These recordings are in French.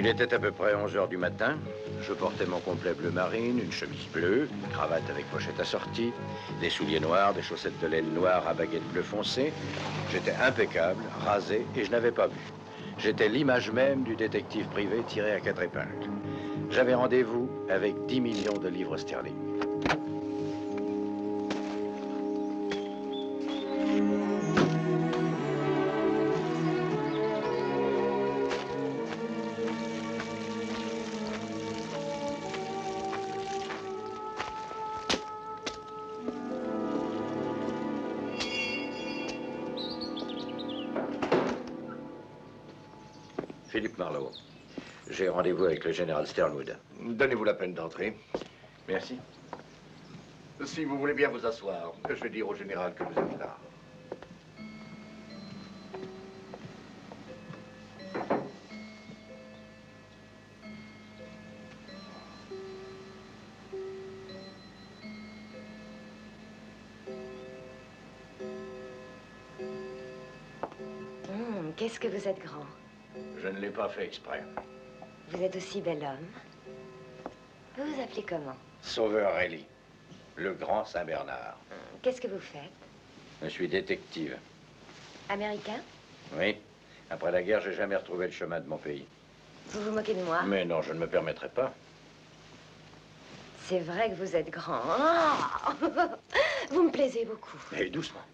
Il était à peu près 11 heures du matin. Je portais mon complet bleu marine, une chemise bleue, une cravate avec pochette assortie, des souliers noirs, des chaussettes de laine noire à baguette bleu foncé. J'étais impeccable, rasé, et je n'avais pas bu. J'étais l'image même du détective privé tiré à 4 épingles. J'avais rendez-vous avec 10 millions de livres sterling. Philippe Marlowe. J'ai rendez-vous avec le général Sternwood. Donnez-vous la peine d'entrer. Merci. Si vous voulez bien vous asseoir, je vais dire au général que vous êtes là. Qu'est-ce que vous êtes grand. Je ne l'ai pas fait exprès. Vous êtes aussi bel homme. Vous vous appelez comment? Sauveur Ellie, le grand Saint-Bernard. Qu'est-ce que vous faites? Je suis détective. Américain? Oui. Après la guerre, j'ai jamais retrouvé le chemin de mon pays. Vous vous moquez de moi? Mais non, je ne me permettrai pas. C'est vrai que vous êtes grand. Oh vous me plaisez beaucoup. Et doucement.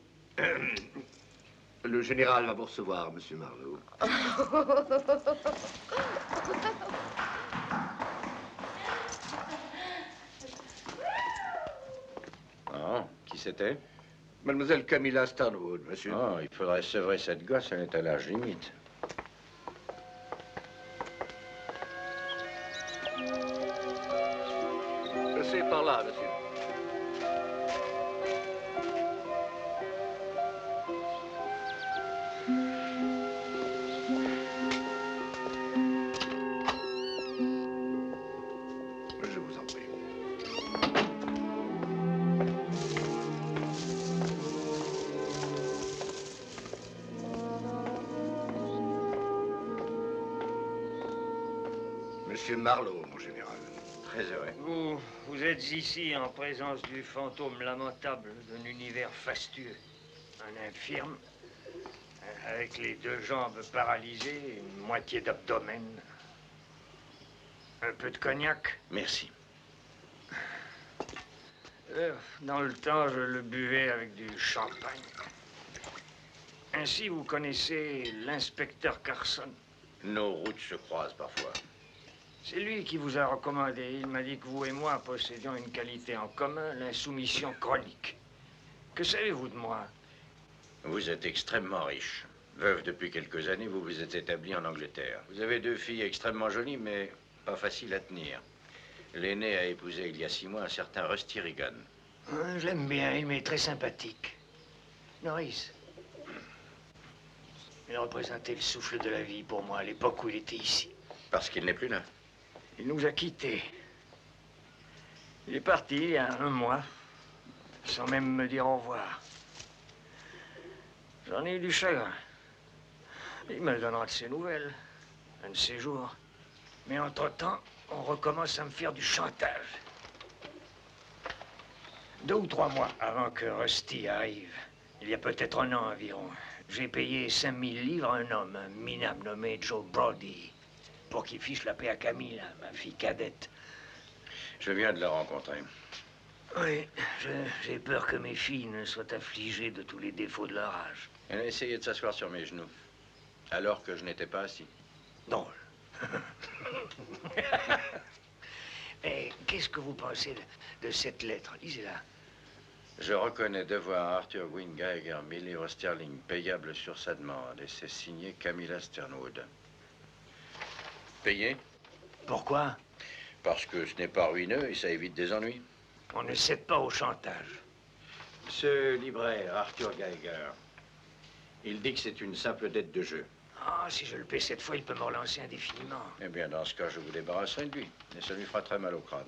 Le général va vous recevoir, monsieur Marlowe. Ah, qui c'était? Mademoiselle Camilla Sternwood, monsieur. Oh, il faudrait sevrer cette gosse, elle est à l'âge limite. C'est par là, monsieur. Je vous en prie. Monsieur Marlowe, mon général. Très heureux. Vous êtes ici en présence du fantôme lamentable d'un univers fastueux. Un infirme, avec les deux jambes paralysées, une moitié d'abdomen. Un peu de cognac. Merci. Dans le temps, je le buvais avec du champagne. Ainsi, vous connaissez l'inspecteur Carson. Nos routes se croisent parfois. C'est lui qui vous a recommandé. Il m'a dit que vous et moi possédions une qualité en commun, l'insoumission chronique. Que savez-vous de moi? Vous êtes extrêmement riche. Veuve depuis quelques années, vous vous êtes établi en Angleterre. Vous avez deux filles extrêmement jolies, mais pas faciles à tenir. L'aînée a épousé il y a 6 mois un certain Rusty Regan. Je l'aime bien, il m'est très sympathique. Norris. Il représentait le souffle de la vie pour moi à l'époque où il était ici. Parce qu'il n'est plus là. Il nous a quittés. Il est parti il y a 1 mois, sans même me dire au revoir. J'en ai eu du chagrin. Il me donnera de ses nouvelles, un de ces jours. Mais entre-temps, on recommence à me faire du chantage. 2 ou 3 mois avant que Rusty arrive, il y a peut-être 1 an environ, j'ai payé 5000 livres à un homme, un minable nommé Joe Brody, pour qu'il fiche la paix à Camille, ma fille cadette. Je viens de la rencontrer. Oui, j'ai peur que mes filles ne soient affligées de tous les défauts de leur âge. Elle a essayé de s'asseoir sur mes genoux, alors que je n'étais pas assis. Drôle. Mais qu'est-ce que vous pensez de cette lettre? Lisez-la. Je reconnais devoir à Arthur Gwynne Geiger 1000 livres sterling payables sur sa demande, et c'est signé Camilla Sternwood. Payé? Pourquoi? Parce que ce n'est pas ruineux et ça évite des ennuis. On ne cède pas au chantage. Ce libraire, Arthur Geiger, il dit que c'est une simple dette de jeu. Ah, si je le paie cette fois, il peut me relancer indéfiniment. Eh bien, dans ce cas, je vous débarrasserai de lui. Et ça lui fera très mal au crâne.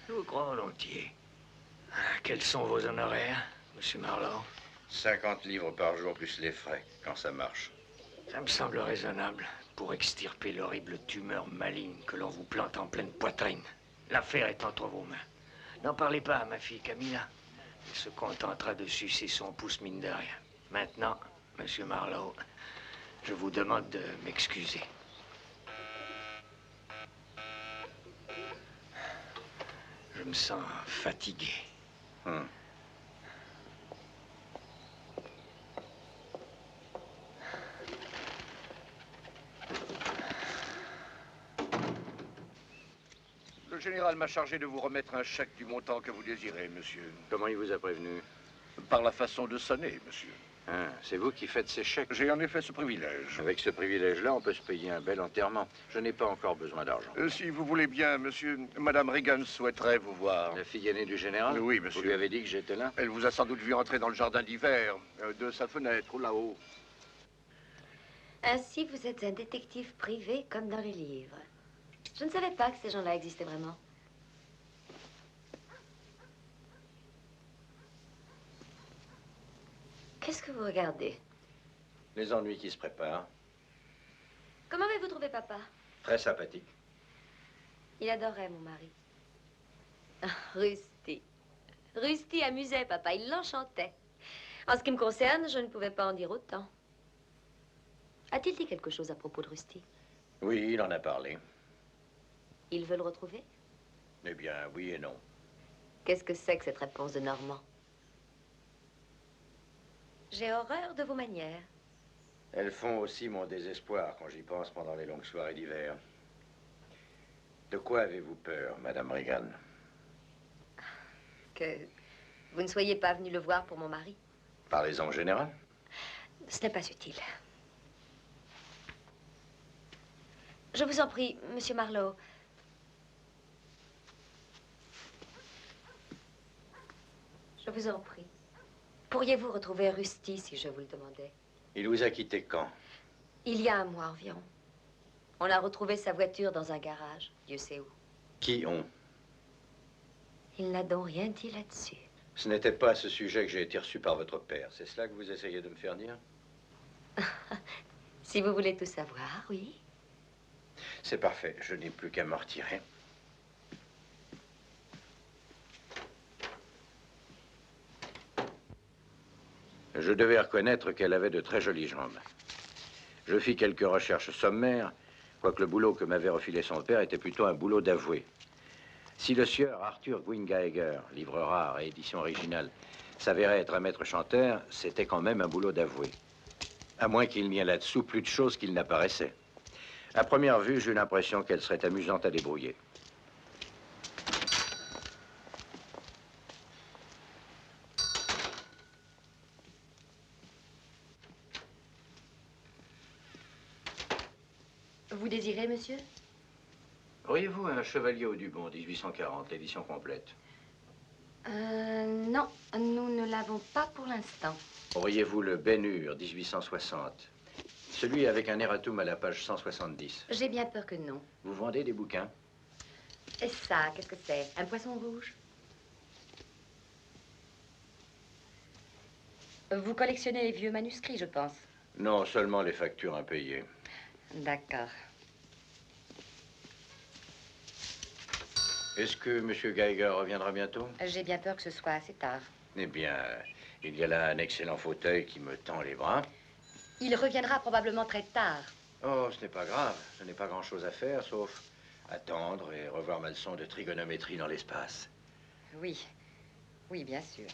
Je vous crois volontiers. Quels sont vos honoraires, monsieur Marlowe? 50 livres par jour plus les frais, quand ça marche. Ça me semble raisonnable. pour extirper l'horrible tumeur maligne que l'on vous plante en pleine poitrine. L'affaire est entre vos mains. N'en parlez pas à ma fille Camilla. Elle se contentera de sucer son pouce mine de rien. Maintenant, Monsieur Marlowe, je vous demande de m'excuser. Je me sens fatigué. Le général m'a chargé de vous remettre un chèque du montant que vous désirez, monsieur. Comment il vous a prévenu? Par la façon de sonner, monsieur. Ah, c'est vous qui faites ces chèques. J'ai en effet ce privilège. Avec ce privilège-là, on peut se payer un bel enterrement. Je n'ai pas encore besoin d'argent. Si vous voulez bien, monsieur, Madame Reagan souhaiterait vous voir. La fille aînée du général? Oui, monsieur. Vous lui avez dit que j'étais là? Elle vous a sans doute vu entrer dans le jardin d'hiver, de sa fenêtre, là-haut. Ainsi, vous êtes un détective privé comme dans les livres. Je ne savais pas que ces gens-là existaient vraiment. Qu'est-ce que vous regardez? Les ennuis qui se préparent. Comment avez-vous trouvé papa? Très sympathique. Il adorait mon mari. Ah, Rusty. Rusty amusait papa, il l'enchantait. En ce qui me concerne, je ne pouvais pas en dire autant. A-t-il dit quelque chose à propos de Rusty? Oui, il en a parlé. Il veut le retrouver? Eh bien, oui et non. Qu'est-ce que c'est que cette réponse de Normand? J'ai horreur de vos manières. Elles font aussi mon désespoir quand j'y pense pendant les longues soirées d'hiver. De quoi avez-vous peur, Madame Reagan? Que vous ne soyez pas venu le voir pour mon mari? Parlez-en au général. Ce n'est pas utile. Je vous en prie, Monsieur Marlowe. Je vous en prie. Pourriez-vous retrouver Rusty si je vous le demandais? Il vous a quitté quand? Il y a un mois environ. On a retrouvé sa voiture dans un garage, Dieu sait où. Qui ont? Il n'a donc rien dit là-dessus. Ce n'était pas à ce sujet que j'ai été reçu par votre père. C'est cela que vous essayez de me faire dire? Si vous voulez tout savoir, oui. C'est parfait. Je n'ai plus qu'à me retirer. Je devais reconnaître qu'elle avait de très jolies jambes. Je fis quelques recherches sommaires, quoique le boulot que m'avait refilé son père était plutôt un boulot d'avoué. Si le sieur Arthur Gwyn Geiger, livre rare et édition originale, s'avérait être un maître chanteur, c'était quand même un boulot d'avoué. À moins qu'il n'y ait là-dessous plus de choses qu'il n'apparaissait. À première vue, j'eus l'impression qu'elle serait amusante à débrouiller. Vous désirez, monsieur? Auriez-vous un Chevalier Audubon, 1840, l'édition complète? Non, nous ne l'avons pas pour l'instant. Auriez-vous le Ben-Hur, 1860? Celui avec un erratum à la page 170. J'ai bien peur que non. Vous vendez des bouquins? Et ça, qu'est-ce que c'est? Un poisson rouge? Vous collectionnez les vieux manuscrits, je pense. Non, seulement les factures impayées. D'accord. Est-ce que M. Geiger reviendra bientôt? J'ai bien peur que ce soit assez tard. Eh bien, il y a là un excellent fauteuil qui me tend les bras. Il reviendra probablement très tard. Oh, ce n'est pas grave. Je n'ai pas grand-chose à faire, sauf attendre et revoir ma leçon de trigonométrie dans l'espace. Oui. Oui, bien sûr.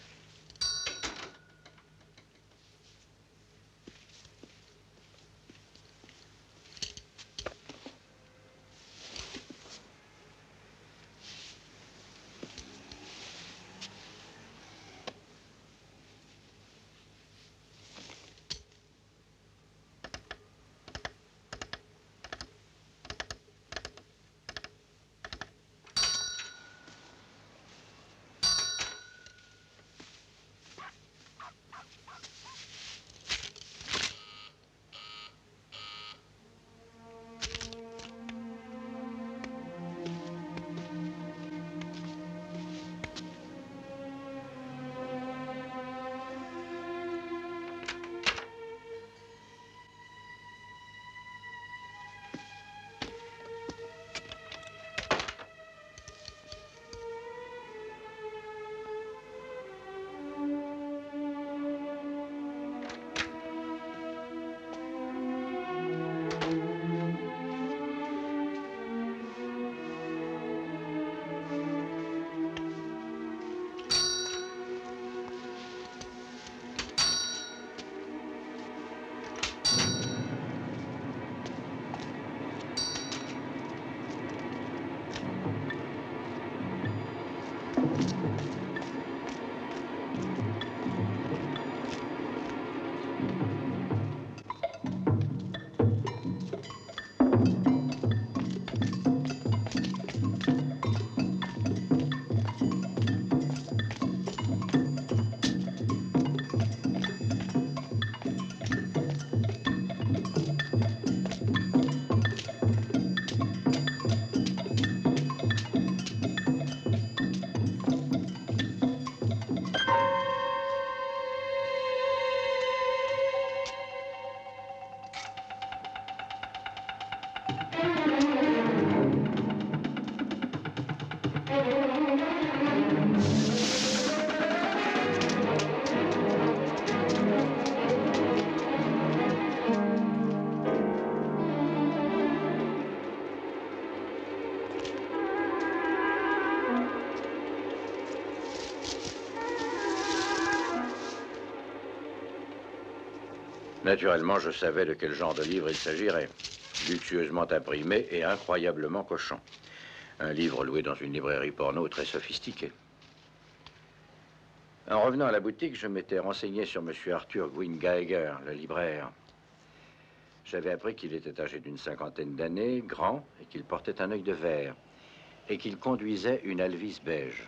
Naturellement, je savais de quel genre de livre il s'agirait. Luxueusement imprimé et incroyablement cochon. Un livre loué dans une librairie porno très sophistiquée. En revenant à la boutique, je m'étais renseigné sur M. Arthur Gwynne Geiger, le libraire. J'avais appris qu'il était âgé d'une 50aine d'années, grand, et qu'il portait un œil de verre, et qu'il conduisait une Alvis beige.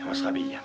On se rhabille.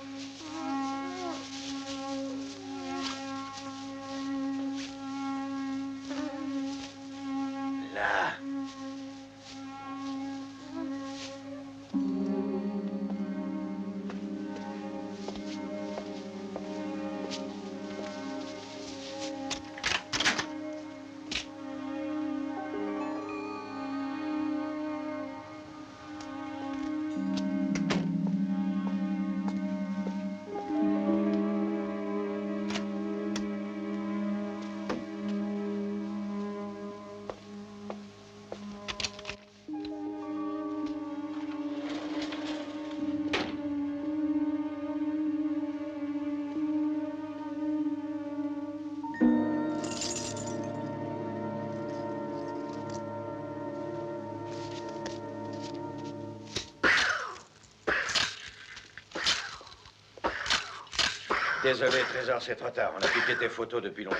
Désolé, Trésor, c'est trop tard. On a piqué tes photos depuis longtemps.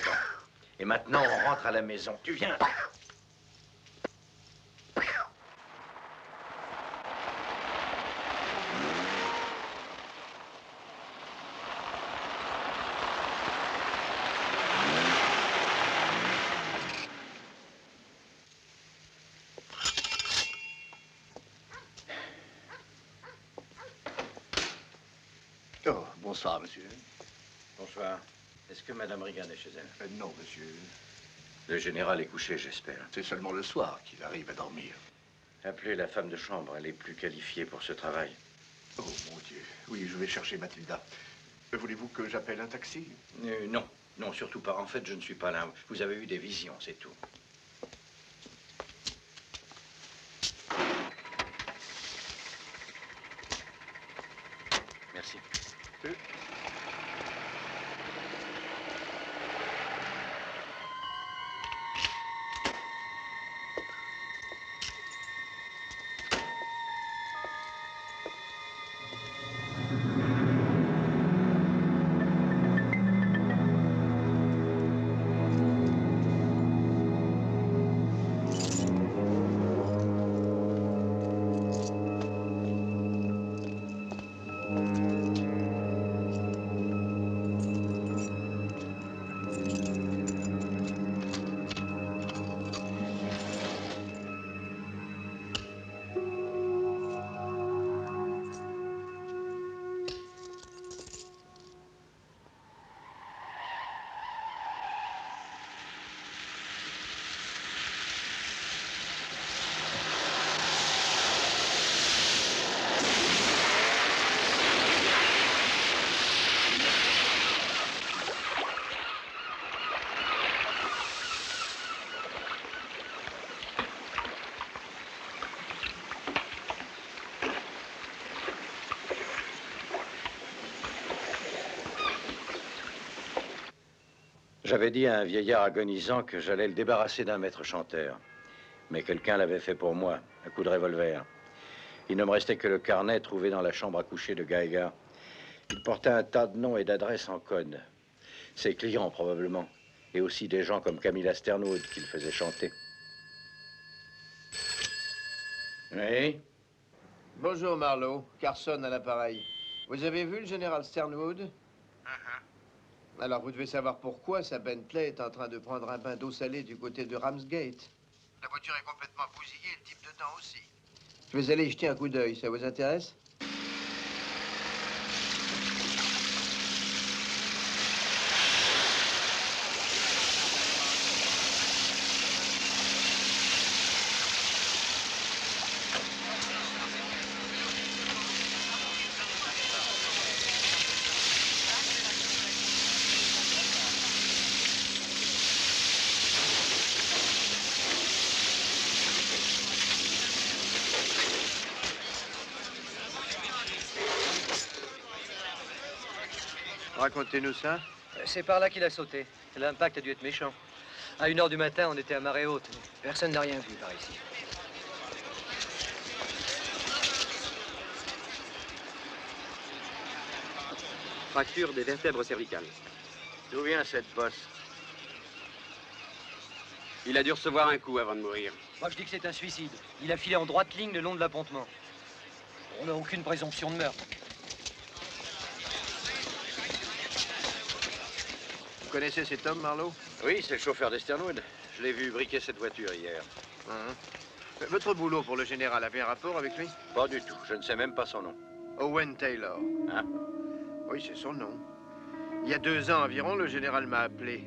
Et maintenant, on rentre à la maison. Tu viens? Oh, bonsoir, monsieur. Bonsoir. Est-ce que Madame Reagan est chez elle? Non, monsieur. Le général est couché, j'espère. C'est seulement le soir qu'il arrive à dormir. Appelez la femme de chambre. Elle est plus qualifiée pour ce travail. Oh, mon Dieu. Oui, je vais chercher Mathilda. Voulez-vous que j'appelle un taxi? Non. Non, surtout pas. En fait, je ne suis pas là. Vous avez eu des visions, c'est tout. Merci. J'avais dit à un vieillard agonisant que j'allais le débarrasser d'un maître chanteur. Mais quelqu'un l'avait fait pour moi, à coup de revolver. Il ne me restait que le carnet trouvé dans la chambre à coucher de Geiger. Il portait un tas de noms et d'adresses en code. Ses clients, probablement. Et aussi des gens comme Camilla Sternwood qu'il faisait chanter. Oui? Bonjour Marlowe, Carson à l'appareil. Vous avez vu le général Sternwood? Alors vous devez savoir pourquoi sa Bentley est en train de prendre un bain d'eau salée du côté de Ramsgate. La voiture est complètement bousillée, le type dedans aussi. Je vais aller y jeter un coup d'œil, ça vous intéresse? Racontez-nous ça. C'est par là qu'il a sauté. L'impact a dû être méchant. À 1 h du matin, on était à marée haute. Personne n'a rien vu par ici. Fracture des vertèbres cervicales. D'où vient cette bosse? Il a dû recevoir un coup avant de mourir. Moi, je dis que c'est un suicide. Il a filé en droite ligne le long de l'appontement. On n'a aucune présomption de meurtre. Vous connaissez cet homme, Marlowe? Oui, c'est le chauffeur d'Esternwood. Je l'ai vu briquer cette voiture hier. Votre boulot pour le général avait un rapport avec lui? Pas du tout. Je ne sais même pas son nom. Owen Taylor. Hein? Oui, c'est son nom. Il y a 2 ans environ, le général m'a appelé.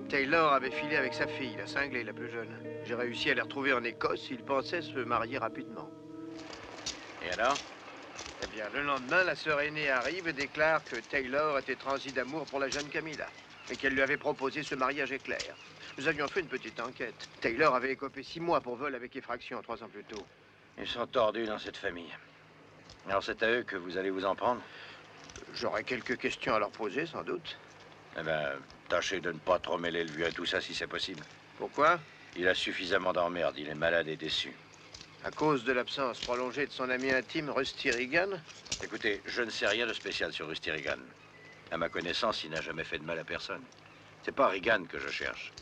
Taylor avait filé avec sa fille, la cinglée, la plus jeune. J'ai réussi à les retrouver en Écosse. Il pensait se marier rapidement. Et alors? Eh bien, le lendemain, la sœur aînée arrive et déclare que Taylor était transi d'amour pour la jeune Camilla et qu'elle lui avait proposé ce mariage éclair. Nous avions fait une petite enquête. Taylor avait écopé 6 mois pour vol avec effraction 3 ans plus tôt. Ils sont tordus dans cette famille. Alors c'est à eux que vous allez vous en prendre? J'aurais quelques questions à leur poser, sans doute. Eh ben, tâchez de ne pas trop mêler le vieux à tout ça si c'est possible. Pourquoi? Il a suffisamment d'emmerdes, il est malade et déçu. À cause de l'absence prolongée de son ami intime, Rusty Regan? Écoutez, je ne sais rien de spécial sur Rusty Regan. À ma connaissance, il n'a jamais fait de mal à personne. C'est pas Reagan que je cherche.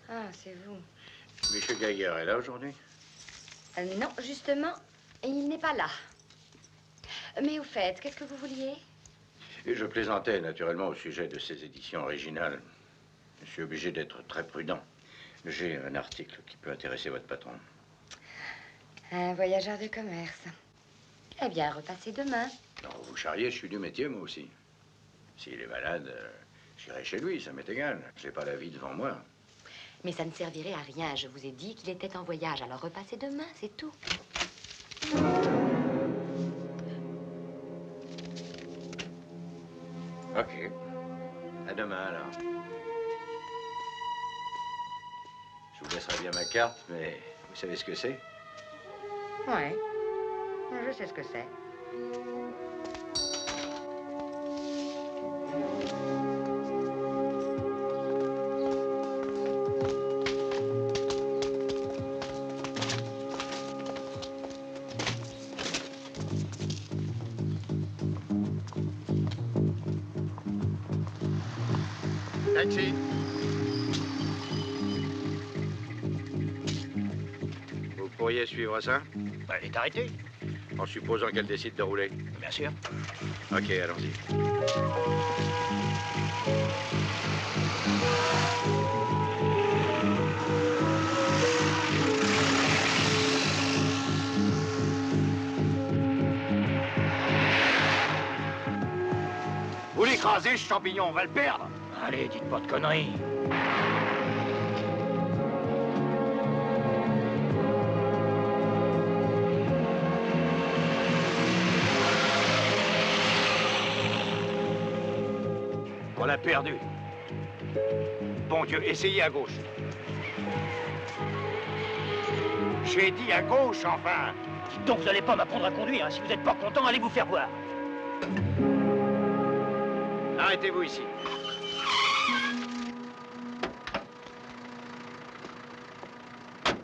Ah, c'est vous. Monsieur Geiger est là aujourd'hui? Non, justement, il n'est pas là. Mais au fait, qu'est-ce que vous vouliez? Et je plaisantais naturellement au sujet de ces éditions originales. Je suis obligé d'être très prudent. J'ai un article qui peut intéresser votre patron. Un voyageur de commerce. Eh bien, repassez demain. Non, vous charriez, je suis du métier, moi aussi. S'il est malade, j'irai chez lui, ça m'est égal. J'ai pas la vie devant moi. Mais ça ne servirait à rien. Je vous ai dit qu'il était en voyage. Alors repassez demain, c'est tout. Ok. À demain, alors. Je vous laisserai bien ma carte, mais vous savez ce que c'est? Ouais. Je sais ce que c'est. Taxi. Vous pourriez suivre ça? Bah, elle est arrêtée. En supposant qu'elle décide de rouler. Bien sûr. Ok, allons-y. Vous l'écrasez, ce champignon, on va le perdre. Allez, dites pas de conneries. On l'a perdu. Bon Dieu, essayez à gauche. J'ai dit à gauche, enfin. Dites donc, vous allez pas m'apprendre à conduire. Hein. Si vous n'êtes pas content, allez vous faire voir. Arrêtez-vous ici.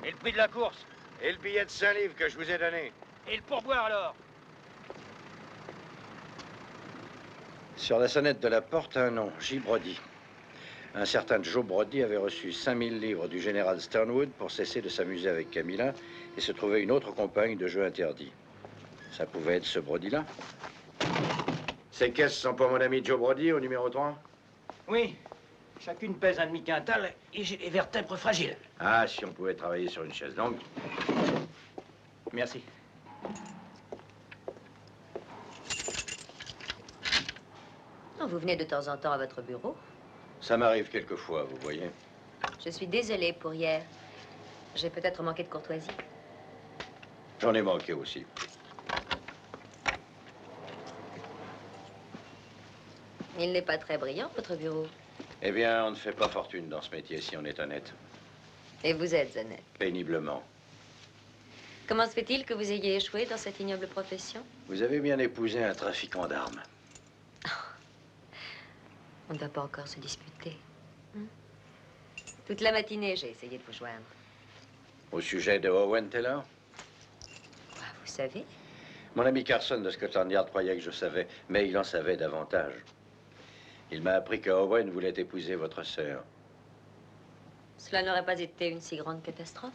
Et le prix de la course? Et le billet de 5 livres que je vous ai donné? Et le pourboire, alors? Sur la sonnette de la porte, un nom, J. Brody. Un certain Joe Brody avait reçu 5000 livres du général Sternwood pour cesser de s'amuser avec Camilla et se trouver une autre compagne de jeu interdit. Ça pouvait être ce Brody-là. Ces caisses sont pour mon ami Joe Brody au numéro 3? Oui. Chacune pèse un demi-quintal et j'ai les vertèbres fragiles. Ah, si on pouvait travailler sur une chaise longue. Merci. Oh, vous venez de temps en temps à votre bureau. Ça m'arrive quelquefois, vous voyez. Je suis désolée pour hier. J'ai peut-être manqué de courtoisie. J'en ai manqué aussi. Il n'est pas très brillant, votre bureau. Eh bien, on ne fait pas fortune dans ce métier, si on est honnête. Et vous êtes honnête. Péniblement. Comment se fait-il que vous ayez échoué dans cette ignoble profession? Vous avez bien épousé un trafiquant d'armes. On ne doit pas encore se disputer. Toute la matinée, j'ai essayé de vous joindre. Au sujet de Owen Taylor? Ah, vous savez? Mon ami Carson de Scotland Yard croyait que je savais, mais il en savait davantage. Il m'a appris que Owen voulait épouser votre sœur. Cela n'aurait pas été une si grande catastrophe.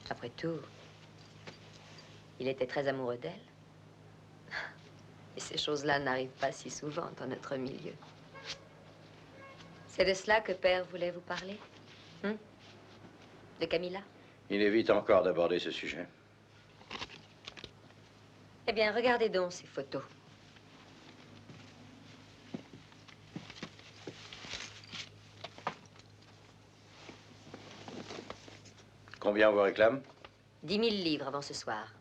Après tout, il était très amoureux d'elle. Et ces choses-là n'arrivent pas si souvent dans notre milieu. C'est de cela que Père voulait vous parler? De Camilla? Il évite encore d'aborder ce sujet. Eh bien, regardez donc ces photos. Combien on vous réclame? 10 000 livres avant ce soir.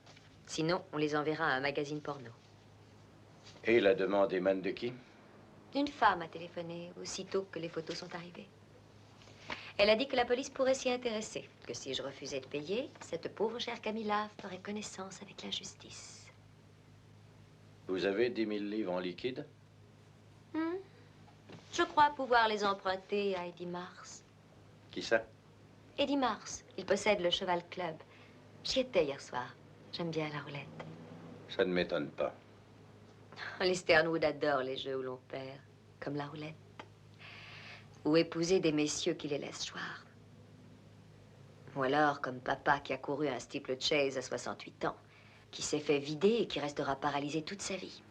Sinon, on les enverra à un magazine porno. Et la demande émane de qui? Une femme a téléphoné aussitôt que les photos sont arrivées. Elle a dit que la police pourrait s'y intéresser, que si je refusais de payer, cette pauvre chère Camilla ferait connaissance avec la justice. Vous avez 10 000 livres en liquide? Je crois pouvoir les emprunter à Eddie Mars. Qui ça? Eddie Mars, il possède le Cheval Club. J'y étais hier soir. J'aime bien la roulette. Ça ne m'étonne pas. Les Sternwood adorent les jeux où l'on perd, comme la roulette. Ou épouser des messieurs qui les laissent choir. Ou alors, comme papa qui a couru un steeplechase à 68 ans, qui s'est fait vider et qui restera paralysé toute sa vie.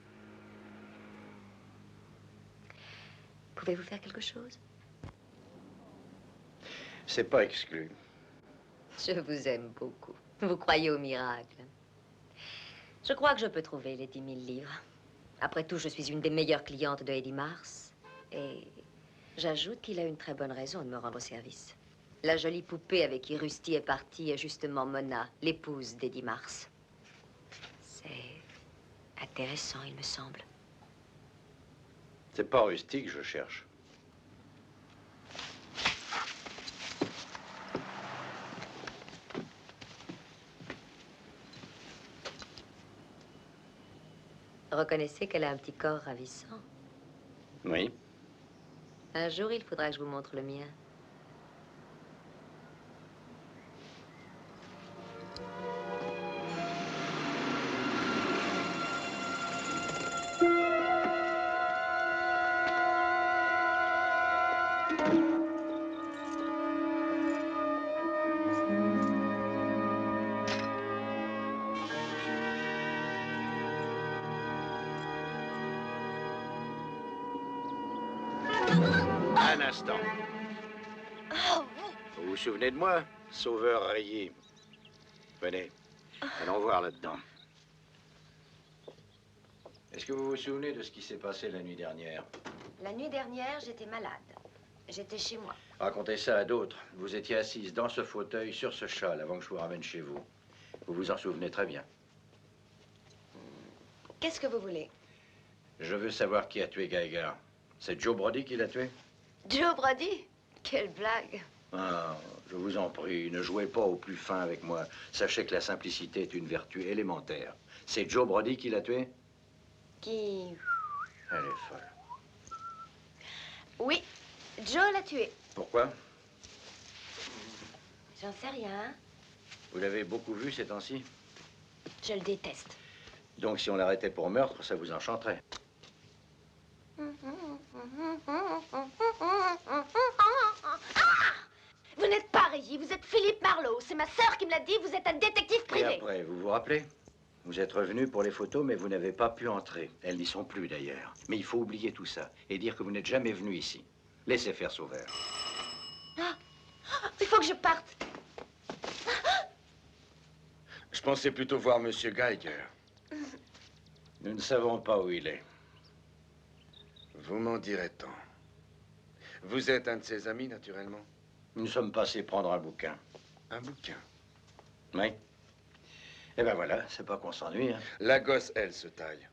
Pouvez-vous faire quelque chose? C'est pas exclu. Je vous aime beaucoup. Vous croyez au miracle. Je crois que je peux trouver les 10 000 livres. Après tout, je suis une des meilleures clientes de Eddie Mars. Et j'ajoute qu'il a une très bonne raison de me rendre service. La jolie poupée avec qui Rusty est partie est justement Mona, l'épouse d'Eddie Mars. C'est intéressant, il me semble. C'est pas Rusty que je cherche. Reconnaissez qu'elle a un petit corps ravissant. Oui. Un jour, il faudra que je vous montre le mien. Un instant. Vous vous souvenez de moi? Sauveur rayé. Venez. Allons voir là-dedans. Est-ce que vous vous souvenez de ce qui s'est passé la nuit dernière? La nuit dernière, j'étais malade. J'étais chez moi. Racontez ça à d'autres. Vous étiez assise dans ce fauteuil, sur ce châle, avant que je vous ramène chez vous. Vous vous en souvenez très bien. Qu'est-ce que vous voulez? Je veux savoir qui a tué Geiger. C'est Joe Brody qui l'a tué? Joe Brody? Quelle blague. Ah, je vous en prie, ne jouez pas au plus fin avec moi. Sachez que la simplicité est une vertu élémentaire. C'est Joe Brody qui l'a tué? Qui? Elle est folle. Oui, Joe l'a tué. Pourquoi? J'en sais rien. Vous l'avez beaucoup vu ces temps-ci? Je le déteste. Donc si on l'arrêtait pour meurtre, ça vous enchanterait. Vous n'êtes pas Régis, vous êtes Philippe Marlowe. C'est ma sœur qui me l'a dit, vous êtes un détective Et privé. après, vous vous rappelez? Vous êtes revenu pour les photos, mais vous n'avez pas pu entrer. Elles n'y sont plus d'ailleurs. Mais il faut oublier tout ça et dire que vous n'êtes jamais venu ici. Laissez faire Sauveur. Il faut que je parte. Je pensais plutôt voir Monsieur Geiger. Nous ne savons pas où il est. Vous m'en direz tant. Vous êtes un de ses amis, naturellement. Nous sommes passés prendre un bouquin. Un bouquin. Oui. Eh ben voilà, c'est pas qu'on s'ennuie, hein. La gosse, elle, se taille.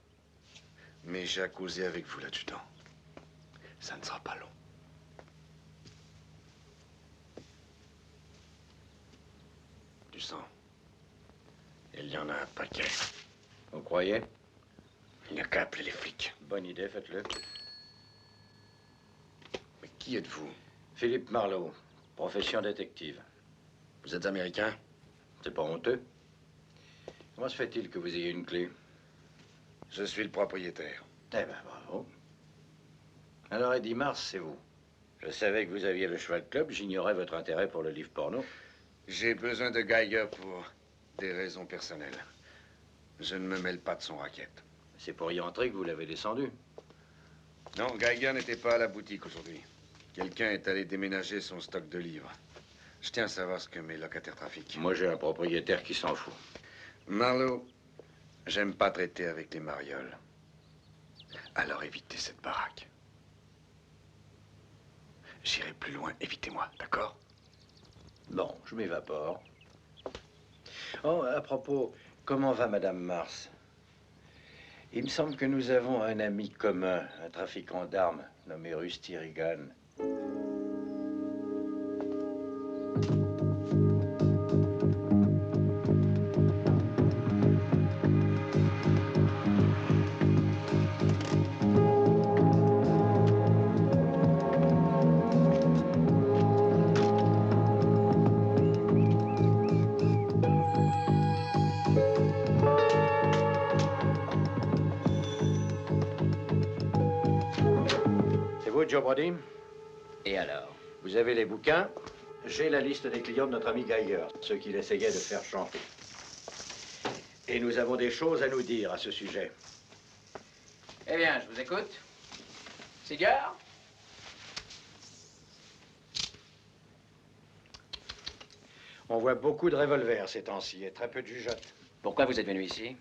Mais j'ai à causer avec vous, l'adjudant. Ça ne sera pas long. Du sang. Il y en a un paquet. Vous croyez? Il n'y a qu'à appeler les flics. Bonne idée, faites-le. Mais qui êtes-vous? Philippe Marlowe, profession détective. Vous êtes américain? C'est pas honteux? Comment se fait-il que vous ayez une clé? Je suis le propriétaire. Eh ben, bravo. Alors, Eddie Mars, c'est vous. Je savais que vous aviez le Cheval Club, j'ignorais votre intérêt pour le livre porno. J'ai besoin de Geiger pour des raisons personnelles. Je ne me mêle pas de son racket. C'est pour y entrer que vous l'avez descendu. Non, Geiger n'était pas à la boutique aujourd'hui. Quelqu'un est allé déménager son stock de livres. Je tiens à savoir ce que mes locataires trafiquent. Moi, j'ai un propriétaire qui s'en fout. Marlowe, j'aime pas traiter avec les marioles. Alors évitez cette baraque. J'irai plus loin, évitez-moi, d'accord? Bon, je m'évapore. Oh, à propos, comment va Madame Mars? Il me semble que nous avons un ami commun, un trafiquant d'armes, nommé Rusty Regan. Joe Brody? Et alors? Vous avez les bouquins. J'ai la liste des clients de notre ami Geiger, ceux qu'il essayait de faire chanter. Et nous avons des choses à nous dire à ce sujet. Eh bien, je vous écoute. Cigare? On voit beaucoup de revolvers ces temps-ci et très peu de jugeotes. Pourquoi vous êtes venu ici?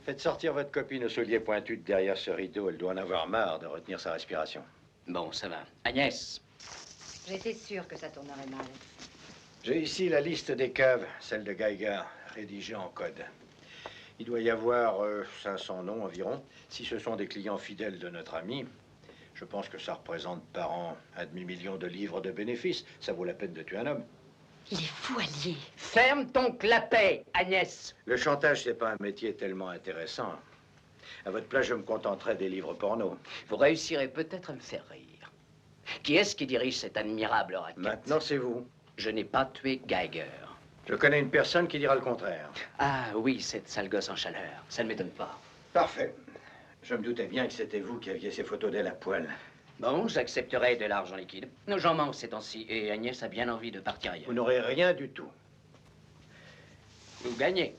Faites sortir votre copine aux souliers pointus de derrière ce rideau. Elle doit en avoir marre de retenir sa respiration. Bon, ça va. Agnès. J'étais sûre que ça tournerait mal. J'ai ici la liste des caves, celle de Geiger, rédigée en code. Il doit y avoir 500 noms environ. Si ce sont des clients fidèles de notre ami, je pense que ça représente par an un demi-million de livres de bénéfices. Ça vaut la peine de tuer un homme. Il est fou, Allier. Ferme ton clapet, Agnès. Le chantage, c'est pas un métier tellement intéressant. À votre place, je me contenterai des livres porno. Vous réussirez peut-être à me faire rire. Qui est-ce qui dirige cette admirable raquette? Maintenant, c'est vous. Je n'ai pas tué Geiger. Je connais une personne qui dira le contraire. Ah oui, cette sale gosse en chaleur. Ça ne m'étonne pas. Parfait. Je me doutais bien que c'était vous qui aviez ces photos d'elle à poil. Bon, j'accepterai de l'argent liquide. Nos gens manquent ces temps-ci et Agnès a bien envie de partir ailleurs. Vous n'aurez rien du tout. Vous gagnez.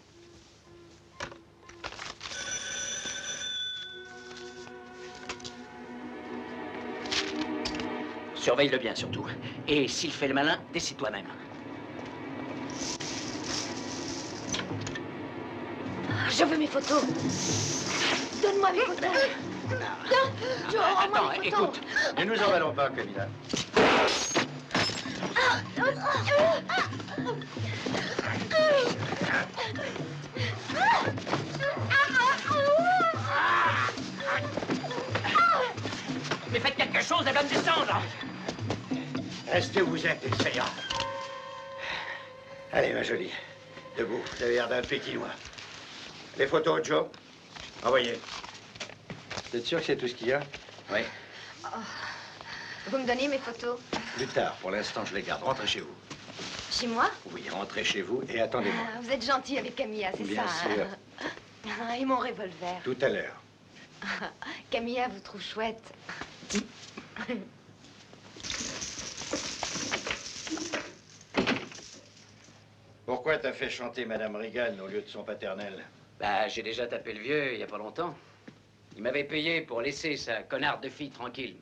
Surveille-le bien, surtout. Et s'il fait le malin, décide toi-même. Je veux mes photos. Donne-moi mes photos. Non, Joe, rends-moi Attends, mes photos. écoute. Ne nous emballons pas, Camilla. Mais faites quelque chose, elle va me descendre. Restez où vous êtes, essayant. Allez, ma jolie. Debout, vous avez l'air d'un Pékinois. Les photos, Joe. Envoyez. Vous êtes sûr que c'est tout ce qu'il y a? Oui. Vous me donnez mes photos? Plus tard, pour l'instant, je les garde. Rentrez chez vous. Chez moi? Oui, rentrez chez vous et attendez-moi. Ah, vous êtes gentil avec Camilla, c'est Bien ça? sûr. Hein? Et mon revolver. Tout à l'heure. Camilla vous trouve chouette. Pourquoi t'as fait chanter Madame Reagan au lieu de son paternel? Bah, j'ai déjà tapé le vieux il y a pas longtemps. Il m'avait payé pour laisser sa connarde de fille tranquille.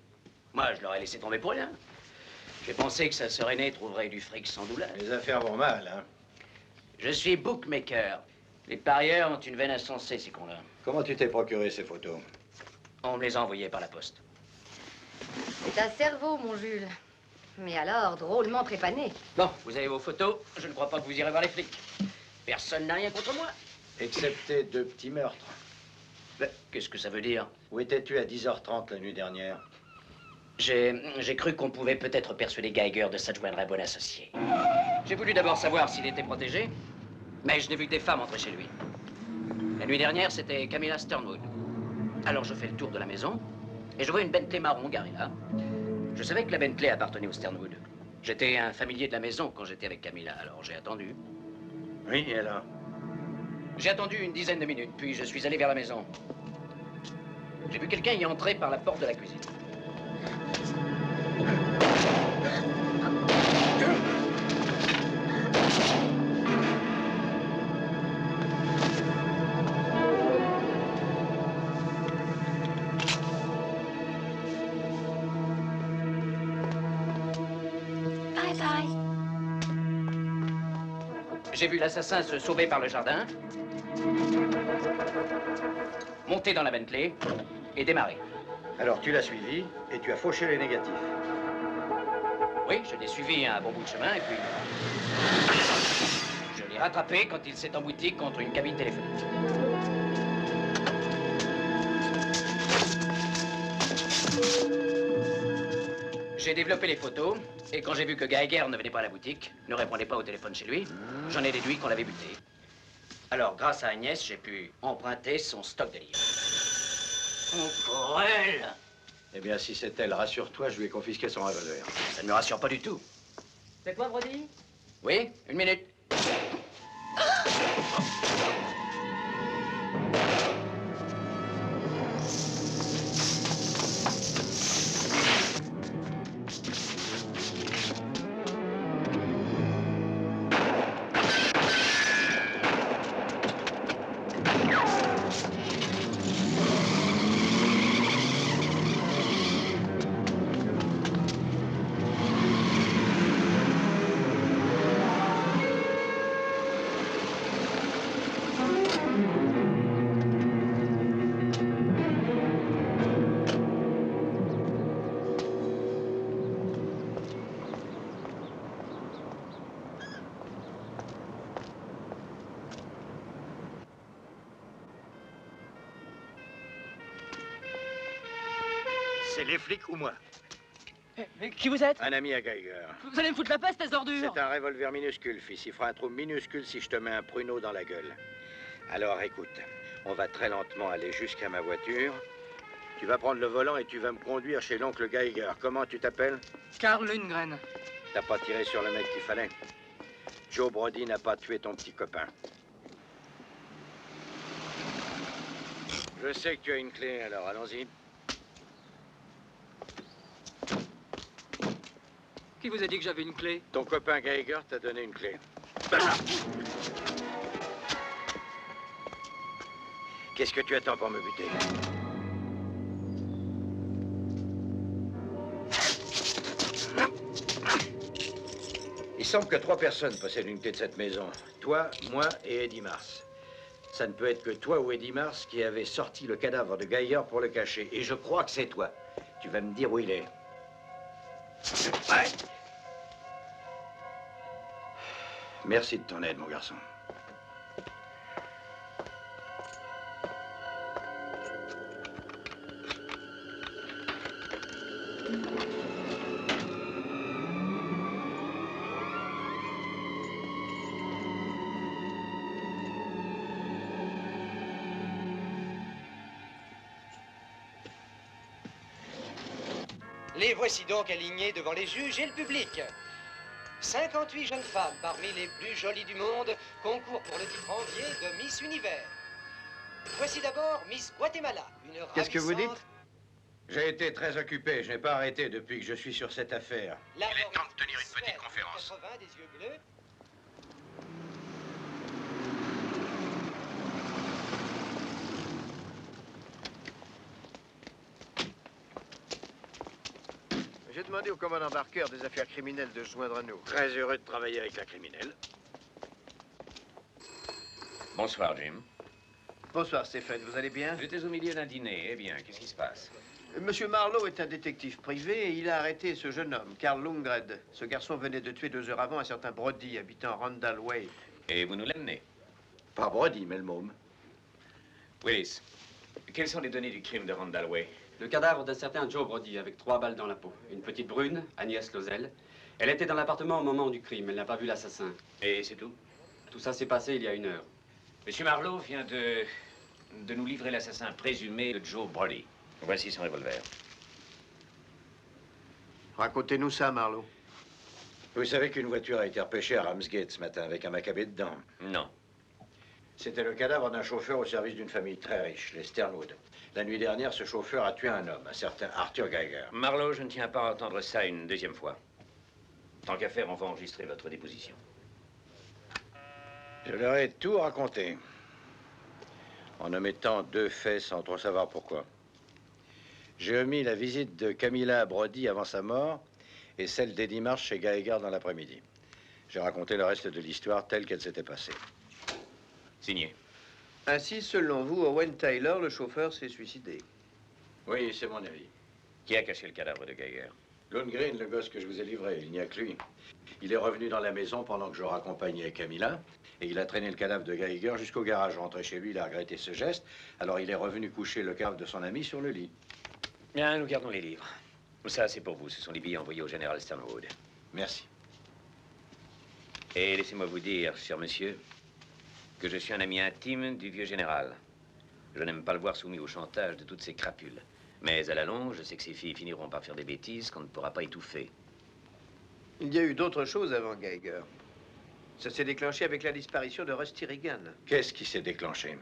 Moi, je l'aurais laissé tomber pour rien. J'ai pensé que sa sœur aînée trouverait du fric sans douleur. Les affaires vont mal, hein? Je suis bookmaker. Les parieurs ont une veine insensée, ces cons-là. Comment tu t'es procuré ces photos? On me les a envoyées par la poste. C'est un cerveau, mon Jules. Mais alors, drôlement prépané. Bon, vous avez vos photos. Je ne crois pas que vous irez voir les flics. Personne n'a rien contre moi. Excepté 2 petits meurtres. Ben, qu'est-ce que ça veut dire? Où étais-tu à 10h30 la nuit dernière? J'ai cru qu'on pouvait peut-être persuader Geiger de s'adjoindre un bon associé. J'ai voulu d'abord savoir s'il était protégé, mais je n'ai vu que des femmes entrer chez lui. La nuit dernière, c'était Camilla Sternwood. Alors je fais le tour de la maison et je vois une Bentley marron garée là. Je savais que la Bentley appartenait au Sternwood. J'étais un familier de la maison quand j'étais avec Camilla, alors j'ai attendu. Oui, et alors? J'ai attendu une dizaine de minutes, puis je suis allé vers la maison. J'ai vu quelqu'un y entrer par la porte de la cuisine. Bye bye. J'ai vu l'assassin se sauver par le jardin, monter dans la Bentley et démarrer. Alors tu l'as suivi et tu as fauché les négatifs. Oui, je l'ai suivi un bon bout de chemin et puis... je l'ai rattrapé quand il s'est embouti contre une cabine téléphonique. J'ai développé les photos et quand j'ai vu que Geiger ne venait pas à la boutique, ne répondait pas au téléphone chez lui, j'en ai déduit qu'on l'avait buté. Alors, grâce à Agnès, j'ai pu emprunter son stock de livres. Pour elle! Eh bien, si c'est elle, rassure-toi, je lui ai confisqué son revolver. Ça ne me rassure pas du tout. C'est quoi, Brody? Oui, une minute. C'est les flics ou moi? Mais qui vous êtes? Un ami à Geiger. Vous allez me foutre la peste, ces ordures! C'est un revolver minuscule, fils. Il fera un trou minuscule si je te mets un pruneau dans la gueule. Alors, écoute, on va très lentement aller jusqu'à ma voiture. Tu vas prendre le volant et tu vas me conduire chez l'oncle Geiger. Comment tu t'appelles? Karl Lundgren. T'as pas tiré sur le mec qu'il fallait? Joe Brody n'a pas tué ton petit copain. Je sais que tu as une clé, alors allons-y. Qui vous a dit que j'avais une clé? Ton copain Geiger t'a donné une clé. Qu'est-ce que tu attends pour me buter? Il semble que 3 personnes possèdent une clé de cette maison. Toi, moi et Eddie Mars. Ça ne peut être que toi ou Eddie Mars qui avez sorti le cadavre de Geiger pour le cacher. Et je crois que c'est toi. Tu vas me dire où il est. Ouais. Merci de ton aide, mon garçon. Les voici donc alignés devant les juges et le public. 58 jeunes femmes parmi les plus jolies du monde concourent pour le titre envié de Miss Univers. Voici d'abord Miss Guatemala, une Qu'est-ce que vous dites? ravissante- J'ai été très occupé. Je n'ai pas arrêté depuis que je suis sur cette affaire. Il est temps de tenir une petite conférence. 80, des yeux bleus. J'ai demandé au commandant Barker des affaires criminelles de se joindre à nous. Très heureux de travailler avec la criminelle. Bonsoir, Jim. Bonsoir, Stéphane. Vous allez bien? J'étais au milieu d'un dîner. Eh bien, qu'est-ce qui se passe? Monsieur Marlowe est un détective privé et il a arrêté ce jeune homme, Karl Lundgren. Ce garçon venait de tuer 2 heures avant un certain Brody, habitant Randall Way. Et vous nous l'amenez? Pas Brody, mais le môme. Willis, quelles sont les données du crime de Randall Way? Le cadavre d'un certain Joe Brody avec 3 balles dans la peau. Une petite brune, Agnès Lozel. Elle était dans l'appartement au moment du crime. Elle n'a pas vu l'assassin. Et c'est tout? Tout ça s'est passé il y a 1 heure. Monsieur Marlowe vient de nous livrer l'assassin présumé de Joe Brody. Voici son revolver. Racontez-nous ça, Marlowe. Vous savez qu'une voiture a été repêchée à Ramsgate ce matin avec un macabé dedans. Non. C'était le cadavre d'un chauffeur au service d'une famille très riche, les Sternwood. La nuit dernière, ce chauffeur a tué un homme, un certain Arthur Geiger. Marlowe, je ne tiens pas à entendre ça une deuxième fois. Tant qu'à faire, on va enregistrer votre déposition. Je leur ai tout raconté. En omettant 2 faits sans trop savoir pourquoi. J'ai omis la visite de Camilla à Brody avant sa mort et celle d'Eddie Marsh chez Geiger dans l'après-midi. J'ai raconté le reste de l'histoire telle qu'elle s'était passée. Signé. Ainsi, selon vous, Owen Tyler, le chauffeur, s'est suicidé. Oui, c'est mon avis. Qui a caché le cadavre de Geiger? Lundgren, le gosse que je vous ai livré, il n'y a que lui. Il est revenu dans la maison pendant que je raccompagnais Camilla et il a traîné le cadavre de Geiger jusqu'au garage. Rentré chez lui, il a regretté ce geste. Alors il est revenu coucher le cadavre de son ami sur le lit. Bien, nous gardons les livres. Ça, c'est pour vous. Ce sont les billets envoyés au général Sternwood. Merci. Et laissez-moi vous dire, cher monsieur, que je suis un ami intime du vieux général. Je n'aime pas le voir soumis au chantage de toutes ces crapules. Mais à la longue, je sais que ces filles finiront par faire des bêtises qu'on ne pourra pas étouffer. Il y a eu d'autres choses avant Geiger. Ça s'est déclenché avec la disparition de Rusty Regan. Qu'est-ce qui s'est déclenché?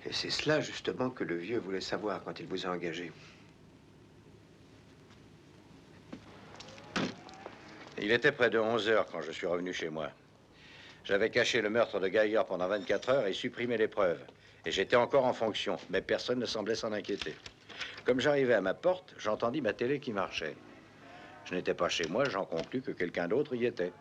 Et c'est cela, justement, que le vieux voulait savoir quand il vous a engagé. Il était près de 11 heures quand je suis revenu chez moi. J'avais caché le meurtre de Geiger pendant 24 heures et supprimé les preuves. Et j'étais encore en fonction, mais personne ne semblait s'en inquiéter. Comme j'arrivais à ma porte, j'entendis ma télé qui marchait. Je n'étais pas chez moi, j'en conclus que quelqu'un d'autre y était.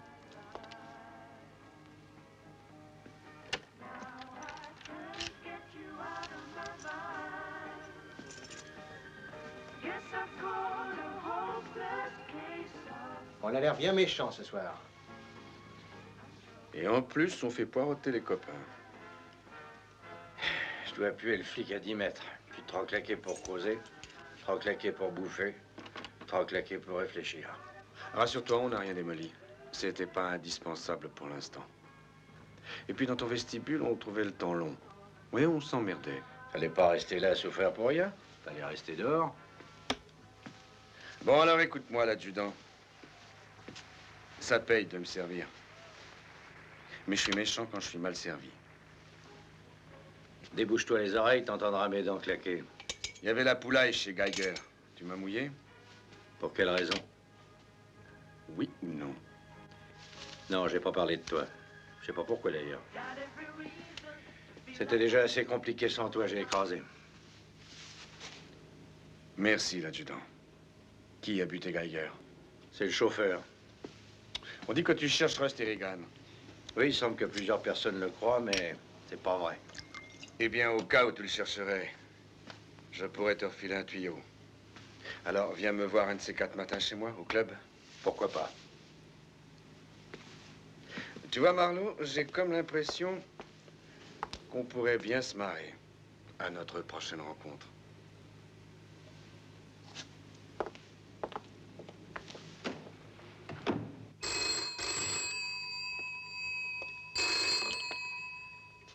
On a l'air bien méchant ce soir. Et en plus, on fait poireauter les copains. Je dois appuyer le flic à 10 mètres, puis te reclaquer pour causer. Trop claqué pour bouffer, trop claqué pour réfléchir. Rassure-toi, on n'a rien démoli. C'était pas indispensable pour l'instant. Et puis dans ton vestibule, on trouvait le temps long. Oui, on s'emmerdait. Fallait pas rester là à souffrir pour rien. Fallait rester dehors. Bon, alors écoute-moi, l'adjudant. Ça paye de me servir. Mais je suis méchant quand je suis mal servi. Débouche-toi les oreilles, t'entendras mes dents claquer. Il y avait la poulaille chez Geiger. Tu m'as mouillé? Pour quelle raison? Oui ou non? Non, j'ai pas parlé de toi. Je sais pas pourquoi d'ailleurs. C'était déjà assez compliqué sans toi, j'ai écrasé. Merci, l'adjudant. Qui a buté Geiger? C'est le chauffeur. On dit que tu cherches Rust et Reagan. Oui, il semble que plusieurs personnes le croient, mais c'est pas vrai. Eh bien, au cas où tu le chercherais, je pourrais te refiler un tuyau. Alors, viens me voir un de ces 4 matins chez moi, au club. Pourquoi pas? Tu vois, Marlowe, j'ai comme l'impression qu'on pourrait bien se marrer à notre prochaine rencontre.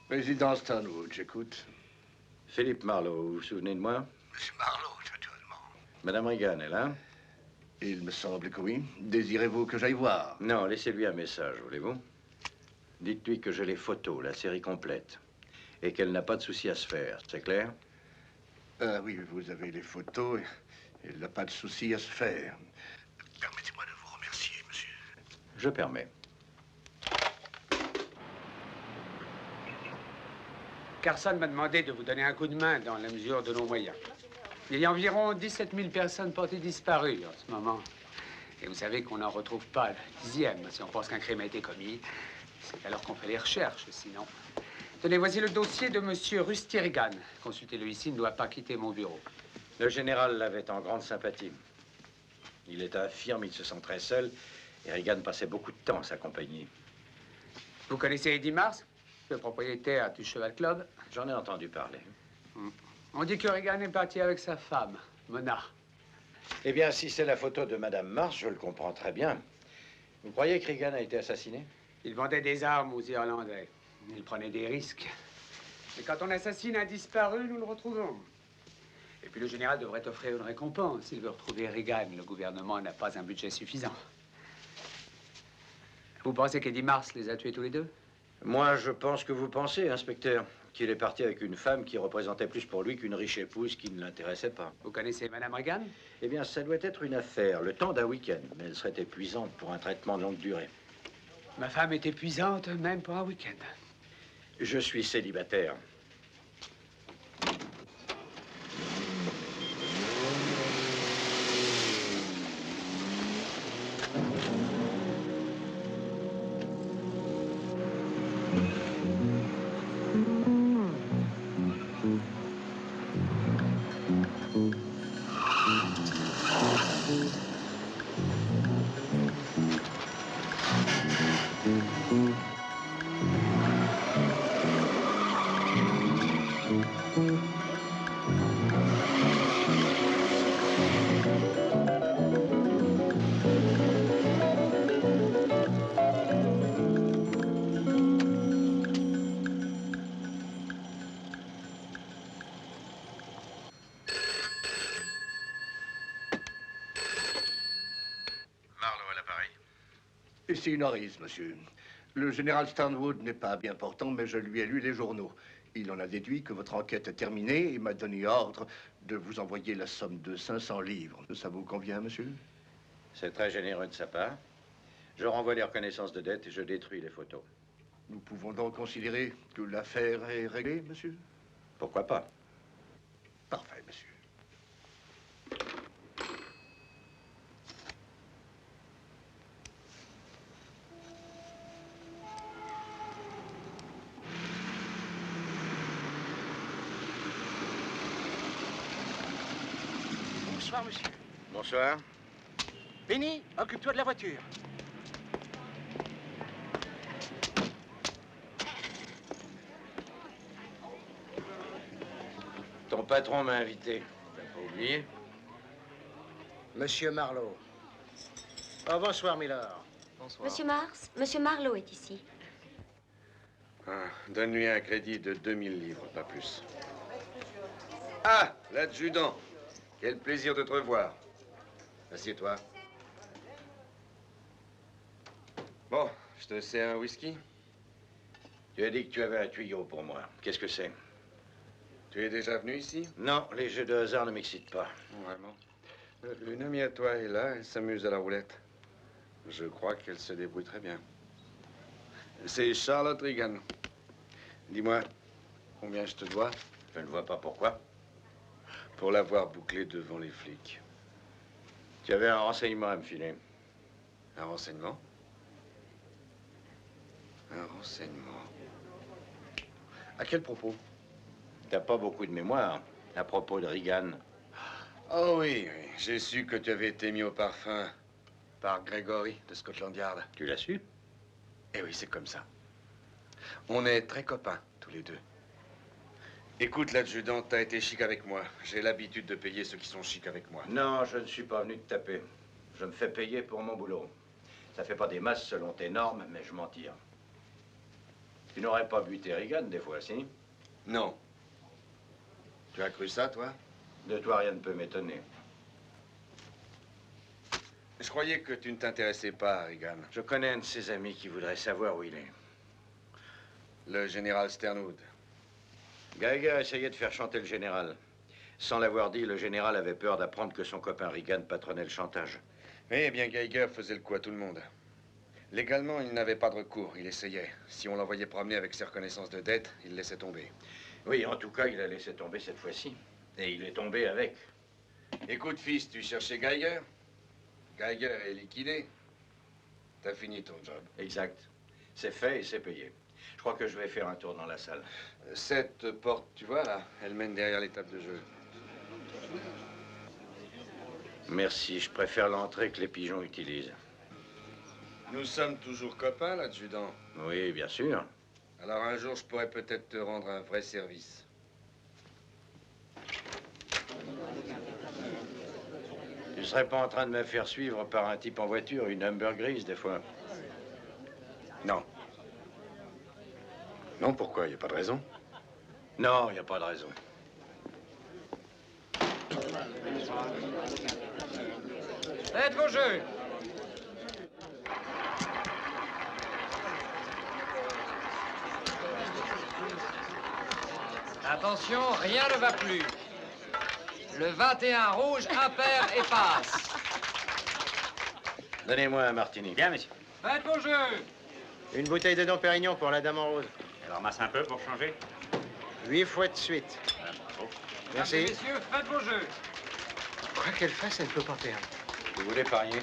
Président Stanwood, j'écoute. Philippe Marlowe, vous vous souvenez de moi? Monsieur Marlowe, naturellement. Madame Reagan est là? Il me semble que oui. Désirez-vous que j'aille voir? Non, laissez-lui un message, voulez-vous? Dites-lui que j'ai les photos, la série complète. Et qu'elle n'a pas de souci à se faire, c'est clair? Oui, vous avez les photos. Il n'a pas de souci à se faire. Permettez-moi de vous remercier, monsieur. Je permets. Carson m'a demandé de vous donner un coup de main dans la mesure de nos moyens. Il y a environ 17 000 personnes portées disparues en ce moment. Et vous savez qu'on n'en retrouve pas le 10e si on pense qu'un crime a été commis. C'est alors qu'on fait les recherches, sinon. Tenez, voici le dossier de monsieur Rusty Reagan. Consultez-le ici, il ne doit pas quitter mon bureau. Le général l'avait en grande sympathie. Il était infirme, il se sent très seul, et Reagan passait beaucoup de temps à sa compagnie. Vous connaissez Eddie Mars, le propriétaire du Cheval Club? J'en ai entendu parler. On dit que Reagan est parti avec sa femme, Mona. Eh bien, si c'est la photo de Madame Mars, je le comprends très bien. Vous croyez que Reagan a été assassiné? Il vendait des armes aux Irlandais. Il prenait des risques. Mais quand on assassine un disparu, nous le retrouvons. Et puis le général devrait offrir une récompense. S'il veut retrouver Reagan, le gouvernement n'a pas un budget suffisant. Vous pensez qu'Eddie Mars les a tués tous les deux? Moi, je pense que vous pensez, inspecteur, qu'il est parti avec une femme qui représentait plus pour lui qu'une riche épouse qui ne l'intéressait pas. Vous connaissez Madame Reagan? Eh bien, ça doit être une affaire, le temps d'un week-end, mais elle serait épuisante pour un traitement de longue durée. Ma femme est épuisante, même pour un week-end. Je suis célibataire. Ici Norris, monsieur. Le général Stanwood n'est pas bien portant, mais je lui ai lu les journaux. Il en a déduit que votre enquête est terminée et m'a donné ordre de vous envoyer la somme de 500 livres. Ça vous convient, monsieur? C'est très généreux de sa part. Je renvoie les reconnaissances de dette et je détruis les photos. Nous pouvons donc considérer que l'affaire est réglée, monsieur? Pourquoi pas? Parfait, monsieur. Bonsoir, monsieur. Bonsoir. Benny, occupe-toi de la voiture. Ton patron m'a invité. T'as pas oublié? Monsieur Marlowe. Oh, bonsoir, Miller. Bonsoir. Monsieur Mars, Monsieur Marlowe est ici. Ah, donne-lui un crédit de 2000 livres, pas plus. Ah, l'adjudant. Quel plaisir de te revoir. Assieds-toi. Bon, je te sers un whisky. Tu as dit que tu avais un tuyau pour moi. Qu'est-ce que c'est? Tu es déjà venu ici? Non, les jeux de hasard ne m'excitent pas. Vraiment. Une amie à toi est là, elle s'amuse à la roulette. Je crois qu'elle se débrouille très bien. C'est Charlotte Regan. Dis-moi, combien je te dois? Je ne vois pas pourquoi. Pour l'avoir bouclé devant les flics. Tu avais un renseignement à me filer. Un renseignement? Un renseignement. À quel propos? T'as pas beaucoup de mémoire à propos de Regan. Oh oui, oui. J'ai su que tu avais été mis au parfum par Gregory de Scotland Yard. Tu l'as su? Eh oui, c'est comme ça. On est très copains, tous les deux. Écoute, l'adjudant, t'as été chic avec moi. J'ai l'habitude de payer ceux qui sont chics avec moi. Non, je ne suis pas venu te taper. Je me fais payer pour mon boulot. Ça fait pas des masses selon tes normes, mais je m'en tire. Tu n'aurais pas buté Regan des fois, si? Non. Tu as cru ça, toi? De toi, rien ne peut m'étonner. Je croyais que tu ne t'intéressais pas à Regan. Je connais un de ses amis qui voudrait savoir où il est. Le général Sternwood. Geiger essayait de faire chanter le général. Sans l'avoir dit, le général avait peur d'apprendre que son copain Regan patronnait le chantage. Oui, eh bien, Geiger faisait le coup à tout le monde. Légalement, il n'avait pas de recours. Il essayait. Si on l'envoyait promener avec ses reconnaissances de dette, il laissait tomber. Oui, en tout cas, il a laissé tomber cette fois-ci. Et il est tombé avec. Écoute, fils, tu cherchais Geiger? Geiger est liquidé. T'as fini ton job. Exact. C'est fait et c'est payé. Je crois que je vais faire un tour dans la salle. Cette porte, tu vois, là, elle mène derrière les tables de jeu. Merci, je préfère l'entrée que les pigeons utilisent. Nous sommes toujours copains, l'adjudant. Oui, bien sûr. Alors un jour, je pourrais peut-être te rendre un vrai service. Tu serais pas en train de me faire suivre par un type en voiture, une Humber grise, des fois? Non. Non, pourquoi? Il n'y a pas de raison. Non, il n'y a pas de raison. Faites vos jeux. Attention, rien ne va plus. Le 21 rouge, impair et passe. Donnez-moi un martini. Bien, monsieur. Faites vos jeux. Une bouteille de Dom Pérignon pour la dame en rose. Elle ramasse un peu pour changer. 8 fois de suite. Ah, bravo. Merci. Mesdames et messieurs, faites vos jeux. Quoi qu'elle fasse, elle ne peut pas perdre. Vous voulez parier?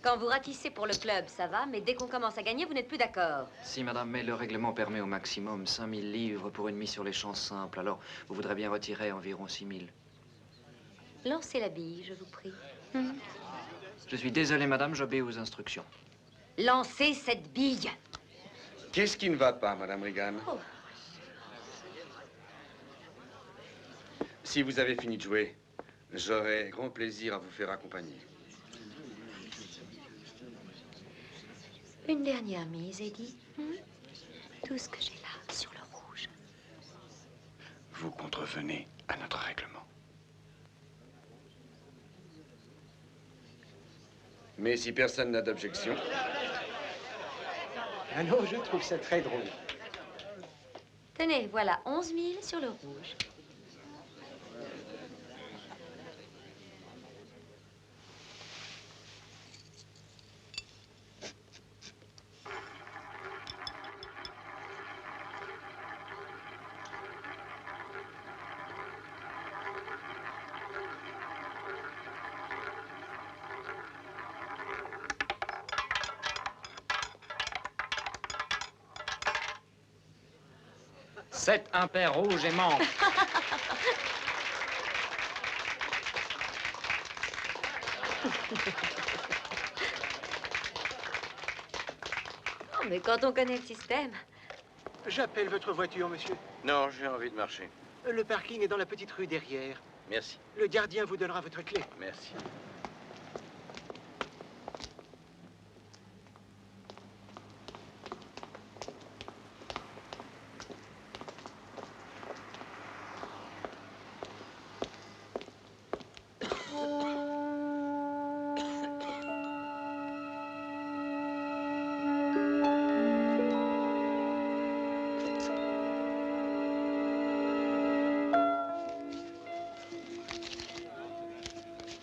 Quand vous ratissez pour le club, ça va, mais dès qu'on commence à gagner, vous n'êtes plus d'accord. Si, madame, mais le règlement permet au maximum 5000 livres pour une mise sur les champs simples. Alors, vous voudrez bien retirer environ 6000. Lancez la bille, je vous prie. Je suis désolé, madame, j'obéis aux instructions. Lancez cette bille. Qu'est-ce qui ne va pas, Madame Regan? Oh. Si vous avez fini de jouer, j'aurai grand plaisir à vous faire accompagner. Une dernière mise, Eddie. Tout ce que j'ai là, sur le rouge. Vous contrevenez à notre règlement. Mais si personne n'a d'objection... Ah non, je trouve ça très drôle. Tenez, voilà, 11 000 sur le rouge. Sept impair rouge et manque. Oh, mais quand on connaît le système. J'appelle votre voiture, monsieur. Non, j'ai envie de marcher. Le parking est dans la petite rue derrière. Merci. Le gardien vous donnera votre clé. Merci.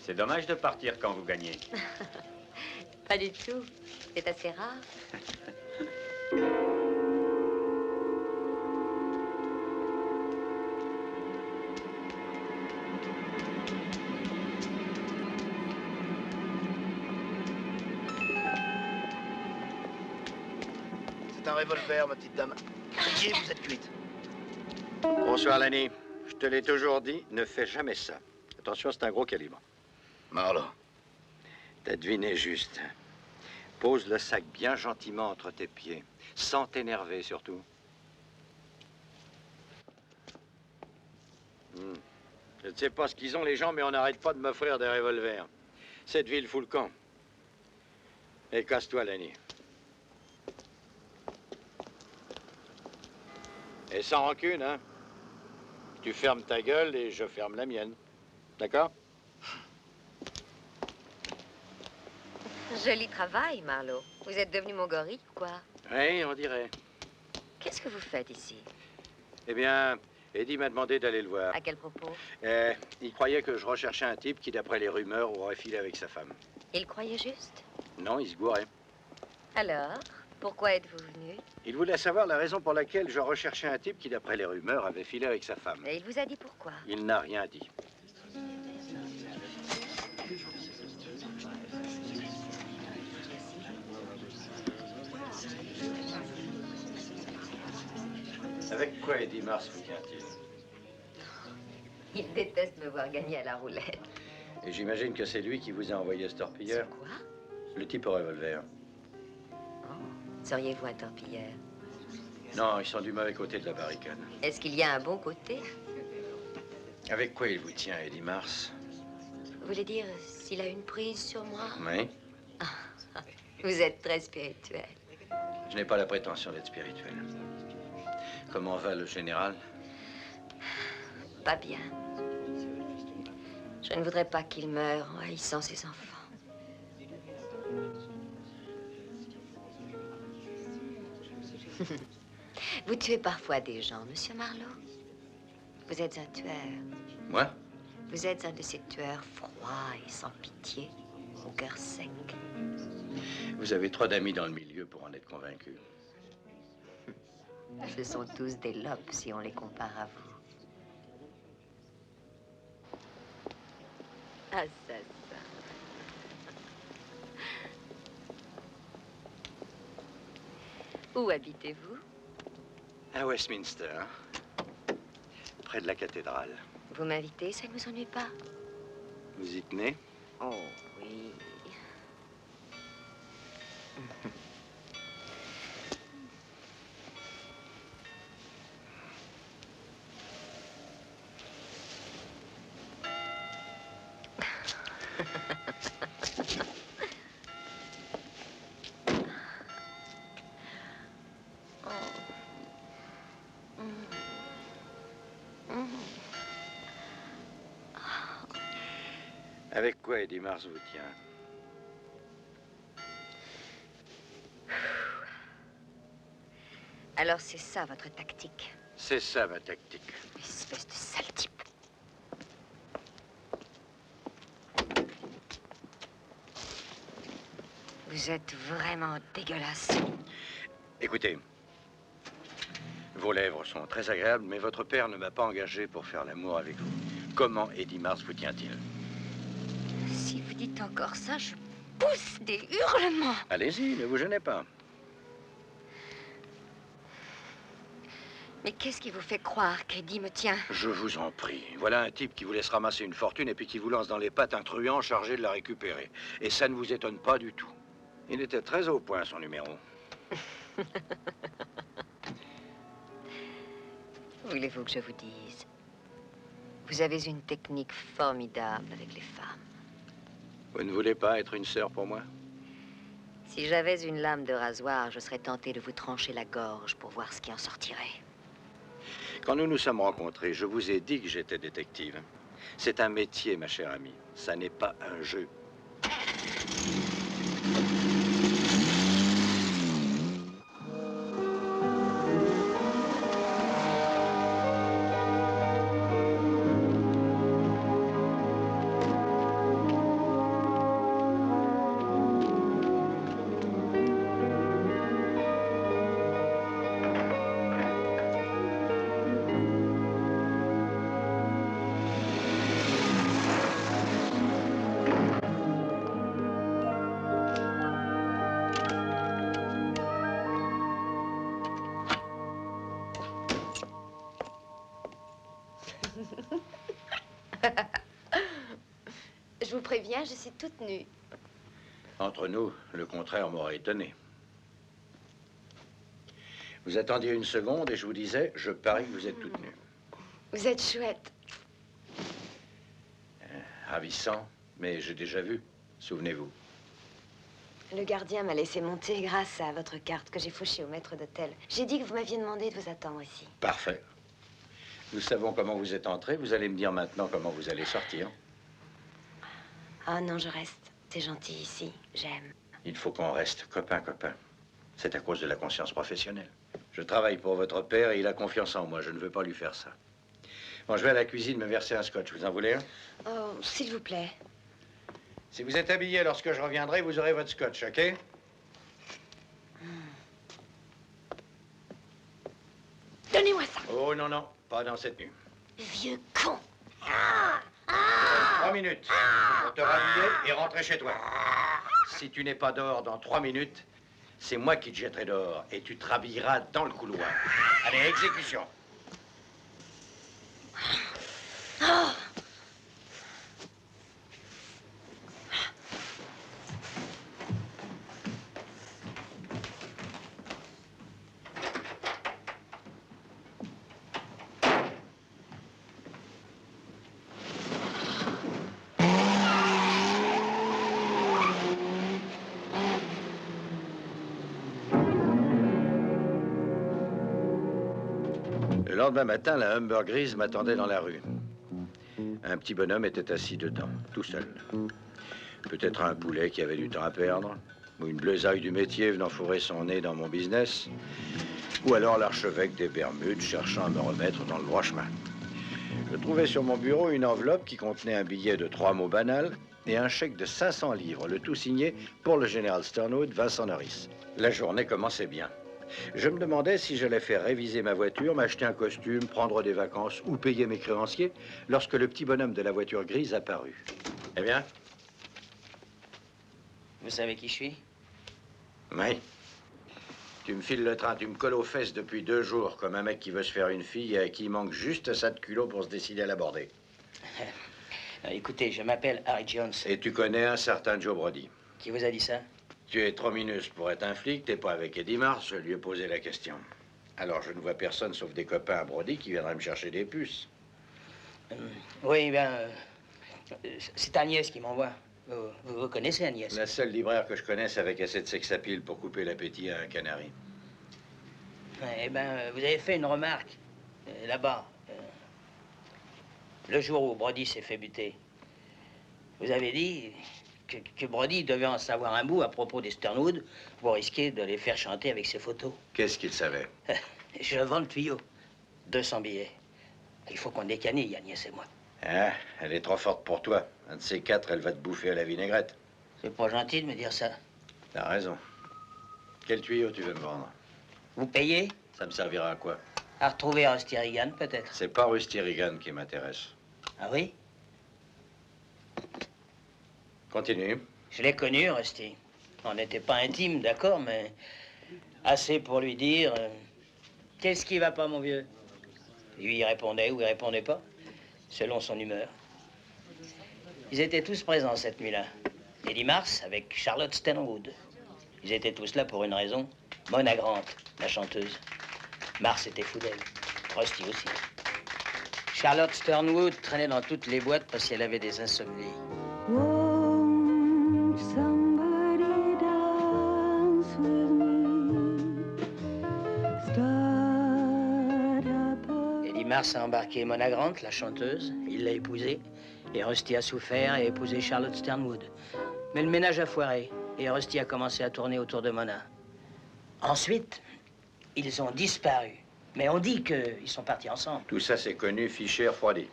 C'est dommage de partir quand vous gagnez. Pas du tout. C'est assez rare. C'est un revolver, ma petite dame. Criez, vous êtes cuite. Bonsoir, Lanny. Je te l'ai toujours dit, ne fais jamais ça. Attention, c'est un gros calibre. Marlowe. T'as deviné juste. Pose le sac bien gentiment entre tes pieds, sans t'énerver surtout. Je ne sais pas ce qu'ils ont les gens, mais on n'arrête pas de m'offrir des revolvers. Cette ville fout le camp. Et casse-toi, Lanny. Et sans rancune, hein. Tu fermes ta gueule et je ferme la mienne. D'accord? Joli travail, Marlowe. Vous êtes devenu mon gorille ou quoi? Oui, on dirait. Qu'est-ce que vous faites ici? Eh bien, Eddie m'a demandé d'aller le voir. À quel propos? Il croyait que je recherchais un type qui, d'après les rumeurs, aurait filé avec sa femme. Il croyait juste? Non, il se gourait. Alors, pourquoi êtes-vous venu? Il voulait savoir la raison pour laquelle je recherchais un type qui, d'après les rumeurs, avait filé avec sa femme. Et il vous a dit pourquoi? Il n'a rien dit. Avec quoi Eddie Mars vous tient-il? Il déteste me voir gagner à la roulette. Et j'imagine que c'est lui qui vous a envoyé ce torpilleur. C'est quoi? Le type au revolver. Seriez-vous un torpilleur? Non, ils sont du mauvais côté de la barricade. Est-ce qu'il y a un bon côté? Avec quoi il vous tient, Eddie Mars? Vous voulez dire s'il a une prise sur moi? Oui. Vous êtes très spirituel. Je n'ai pas la prétention d'être spirituel. Comment va le général? Pas bien. Je ne voudrais pas qu'il meure en haïssant ses enfants. Vous tuez parfois des gens, monsieur Marlowe. Vous êtes un tueur. Moi? Vous êtes un de ces tueurs froids et sans pitié, au cœur sec. Vous avez trop d'amis dans le milieu pour en être convaincu. Ce sont tous des lopes si on les compare à vous. Ah, ça. Où habitez-vous? À Westminster, près de la cathédrale. Vous m'invitez, ça ne vous ennuie pas? Vous y tenez? Oh, oui. Avec quoi Eddie Mars vous tient? Alors c'est ça votre tactique? C'est ça ma tactique. Espèce de sale type. Vous êtes vraiment dégueulasse. Écoutez, vos lèvres sont très agréables, mais votre père ne m'a pas engagé pour faire l'amour avec vous. Comment Eddie Mars vous tient-il? Si vous dites encore ça, je pousse des hurlements. Allez-y, ne vous gênez pas. Mais qu'est-ce qui vous fait croire qu'Eddie me tient? Je vous en prie. Voilà un type qui vous laisse ramasser une fortune et puis qui vous lance dans les pattes un truand chargé de la récupérer. Et ça ne vous étonne pas du tout. Il était très au point, son numéro. Voulez-vous que je vous dise? Vous avez une technique formidable avec les femmes. Vous ne voulez pas être une sœur pour moi? Si j'avais une lame de rasoir, je serais tentée de vous trancher la gorge pour voir ce qui en sortirait. Quand nous nous sommes rencontrés, je vous ai dit que j'étais détective. C'est un métier, ma chère amie. Ça n'est pas un jeu. Je vous préviens, je suis toute nue. Entre nous, le contraire m'aurait étonné. Vous attendiez une seconde et je vous disais, je parie que vous êtes toute nue. Vous êtes chouette. Ravissant, mais j'ai déjà vu. Souvenez-vous. Le gardien m'a laissé monter grâce à votre carte que j'ai fauchée au maître d'hôtel. J'ai dit que vous m'aviez demandé de vous attendre ici. Parfait. Nous savons comment vous êtes entré. Vous allez me dire maintenant comment vous allez sortir. Ah non, je reste. C'est gentil ici. J'aime. Il faut qu'on reste copain. C'est à cause de la conscience professionnelle. Je travaille pour votre père et il a confiance en moi. Je ne veux pas lui faire ça. Bon, je vais à la cuisine me verser un scotch. Vous en voulez un? Oh, s'il vous plaît. Si vous êtes habillé lorsque je reviendrai, vous aurez votre scotch, OK? Donnez-moi ça. Oh non, non, pas dans cette nuit. Vieux con. 3 minutes pour te rhabiller et rentrer chez toi. Si tu n'es pas dehors dans 3 minutes, c'est moi qui te jetterai dehors et tu te rhabilleras dans le couloir. Allez, exécution. Oh. Le lendemain matin, la Humber grise m'attendait dans la rue. Un petit bonhomme était assis dedans, tout seul. Peut-être un poulet qui avait du temps à perdre, ou une bleusaille du métier venant fourrer son nez dans mon business, ou alors l'archevêque des Bermudes cherchant à me remettre dans le droit chemin. Je trouvais sur mon bureau une enveloppe qui contenait un billet de 3 mots banals et un chèque de 500 livres, le tout signé pour le général Sternwood, Vincent Norris. La journée commençait bien. Je me demandais si j'allais faire réviser ma voiture, m'acheter un costume, prendre des vacances ou payer mes créanciers lorsque le petit bonhomme de la voiture grise apparut. Eh bien? Vous savez qui je suis? Oui. Tu me files le train, tu me colles aux fesses depuis 2 jours, comme un mec qui veut se faire une fille et à qui il manque juste ça de culot pour se décider à l'aborder. Écoutez, je m'appelle Harry Jones. Et tu connais un certain Joe Brody. Qui vous a dit ça? Tu es trop minus pour être un flic, t'es pas avec Eddie Mars, je lui ai posé la question. Alors je ne vois personne sauf des copains à Brody qui viendraient me chercher des puces. Oui, bien, c'est Agnès qui m'envoie. Vous connaissez Agnès? La seule libraire que je connaisse avec assez de sex appeal pour couper l'appétit à un canari. Eh bien, vous avez fait une remarque, là-bas, le jour où Brody s'est fait buter. Vous avez dit que Brody devait en savoir un bout à propos des Sternwood pour risquer de les faire chanter avec ses photos. Qu'est-ce qu'il savait? Je vends le tuyau. 200 billets. Il faut qu'on décanille, Agnès et moi. Ah, elle est trop forte pour toi. Un de ces 4, elle va te bouffer à la vinaigrette. C'est pas gentil de me dire ça. T'as raison. Quel tuyau tu veux me vendre? Vous payez? Ça me servira à quoi? À retrouver Rusty Reagan, peut-être. C'est pas Rusty Reagan qui m'intéresse. Ah oui? Continue. Je l'ai connu, Rusty. On n'était pas intimes, d'accord, mais assez pour lui dire qu'est-ce qui va pas, mon vieux? Lui, il répondait ou il répondait pas, selon son humeur. Ils étaient tous présents cette nuit-là. Eddie Mars avec Charlotte Sternwood. Ils étaient tous là pour une raison. Mona Grant, la chanteuse. Mars était fou d'elle. Rusty aussi. Charlotte Sternwood traînait dans toutes les boîtes parce qu'elle avait des insomnies. Won't somebody dance with me? Start up a... Eddie Mars a embarqué Mona Grant, la chanteuse. Il l'a épousée. Et Rusty a souffert et a épousé Charlotte Sternwood. Mais le ménage a foiré. Et Rusty a commencé à tourner autour de Mona. Ensuite, ils ont disparu. Mais on dit qu'ils sont partis ensemble. Tout ça, c'est connu, fiché, refroidi.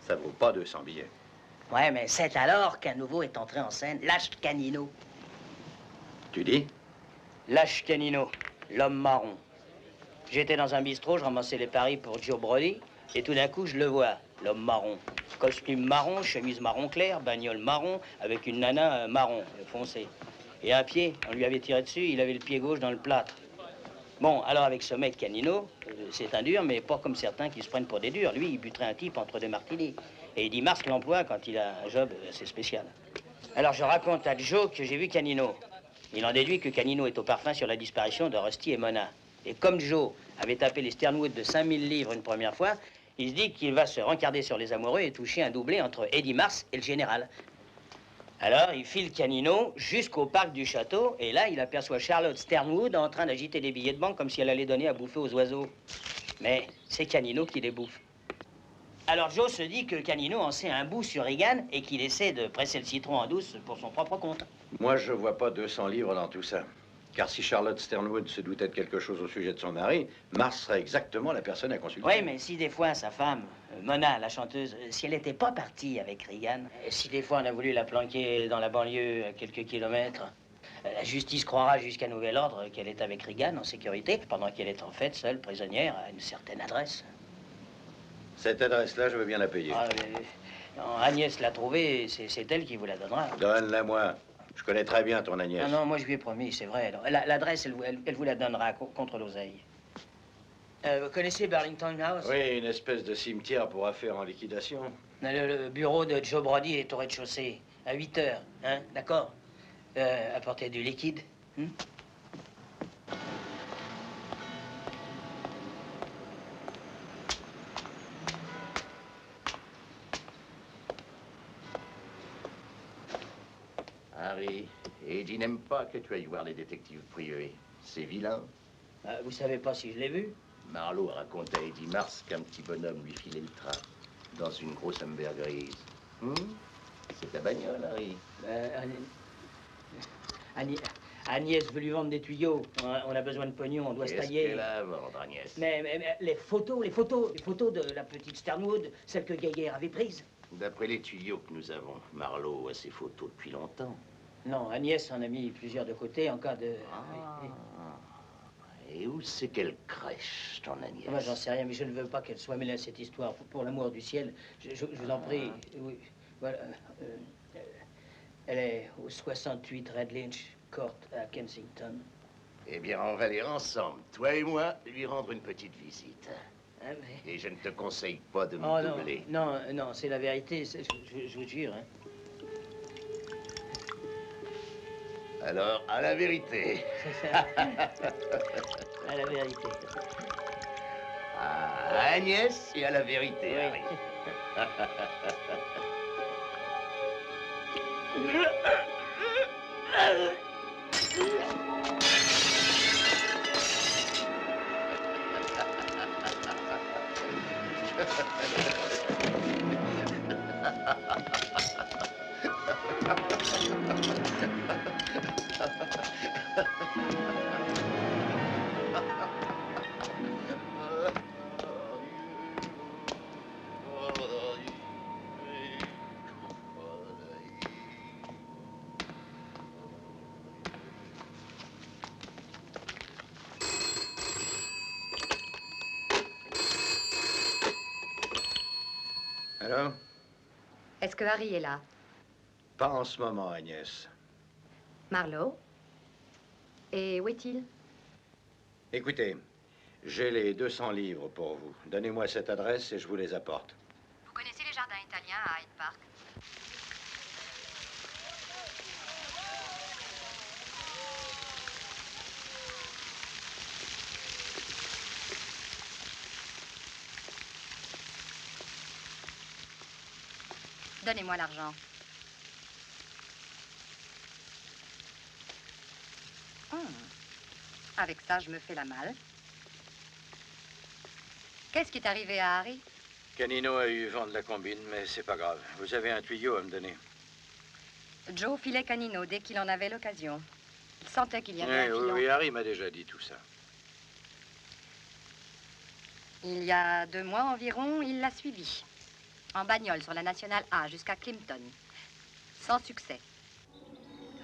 Ça vaut pas 200 billets. Ouais, mais c'est alors qu'un nouveau est entré en scène, Lâche Canino. Tu dis? Lâche Canino, l'homme marron. J'étais dans un bistrot, je ramassais les paris pour Joe Brody, et tout d'un coup, je le vois, l'homme marron. Costume marron, chemise marron clair, bagnole marron, avec une nana marron, foncée. Et un pied, on lui avait tiré dessus, il avait le pied gauche dans le plâtre. Bon, alors avec ce mec Canino, c'est un dur, mais pas comme certains qui se prennent pour des durs. Lui, il buterait un type entre deux martinis. Et Eddie Mars l'emploie quand il a un job assez spécial. Alors je raconte à Joe que j'ai vu Canino. Il en déduit que Canino est au parfum sur la disparition de Rusty et Mona. Et comme Joe avait tapé les Sternwood de 5000 livres une première fois, il se dit qu'il va se rencarder sur les amoureux et toucher un doublé entre Eddie Mars et le général. Alors, il file Canino jusqu'au parc du château, et là, il aperçoit Charlotte Sternwood en train d'agiter des billets de banque comme si elle allait donner à bouffer aux oiseaux. Mais c'est Canino qui les bouffe. Alors Joe se dit que Canino en sait un bout sur Regan et qu'il essaie de presser le citron en douce pour son propre compte. Moi, je vois pas 200 livres dans tout ça. Car si Charlotte Sternwood se doutait de quelque chose au sujet de son mari, Mars serait exactement la personne à consulter. Oui, mais si des fois sa femme, Mona, la chanteuse, si elle n'était pas partie avec Regan, si des fois on a voulu la planquer dans la banlieue à quelques kilomètres, la justice croira jusqu'à nouvel ordre qu'elle est avec Regan en sécurité, pendant qu'elle est en fait seule prisonnière à une certaine adresse. Cette adresse-là, je veux bien la payer. Ah, non, Agnès l'a trouvée, c'est elle qui vous la donnera. Donne-la-moi. Je connais très bien ton Agnès. Non, non, moi je lui ai promis, c'est vrai. L'adresse, elle vous la donnera contre l'oseille. Vous connaissez Burlington House? Oui, une espèce de cimetière pour affaires en liquidation. Le bureau de Joe Brody est au rez-de-chaussée, à 8 heures, hein, d'accord? Apportez du liquide. Harry, Eddie n'aime pas que tu ailles voir les détectives privés. C'est vilain. Vous savez pas si je l'ai vu? Marlowe raconte à Eddie Mars qu'un petit bonhomme lui filait le train dans une grosse Humber grise. C'est ta bagnole, Harry. Agnès veut lui vendre des tuyaux. On a besoin de pognon, on doit se tailler. Qu'est-ce qu'elle a à vendre, Agnès? Mais les photos de la petite Sternwood, celle que Geiger avait prise. D'après les tuyaux que nous avons, Marlowe a ses photos depuis longtemps. Non, Agnès en a mis plusieurs de côté en cas de... Et où c'est qu'elle crèche, ton Agnès? Moi, j'en sais rien, mais je ne veux pas qu'elle soit mêlée à cette histoire. Pour l'amour du ciel, je vous en prie. Oui, voilà. Elle est au 68 Red Lynch Court à Kensington. Eh bien, on va aller ensemble, toi et moi, lui rendre une petite visite. Ah, mais... Et je ne te conseille pas de me non, doubler. non, c'est la vérité, je vous jure. Hein. Alors, à la vérité. À la vérité. À Agnès et à la vérité, oui. Harry. Alors? Est-ce que Harry est là? Pas en ce moment, Agnès. Marlowe? Et où est-il? Écoutez, j'ai les 200 livres pour vous. Donnez-moi cette adresse et je vous les apporte. Vous connaissez les jardins italiens à Hyde Park? Donnez-moi l'argent. Avec ça, je me fais la malle. Qu'est-ce qui est arrivé à Harry? Canino a eu vent de la combine, mais c'est pas grave. Vous avez un tuyau à me donner. Joe filait Canino dès qu'il en avait l'occasion. Il sentait qu'il y avait un Oui, filon. oui, Harry m'a déjà dit tout ça. Il y a 2 mois environ, il l'a suivi. En bagnole sur la nationale A jusqu'à Clinton. Sans succès.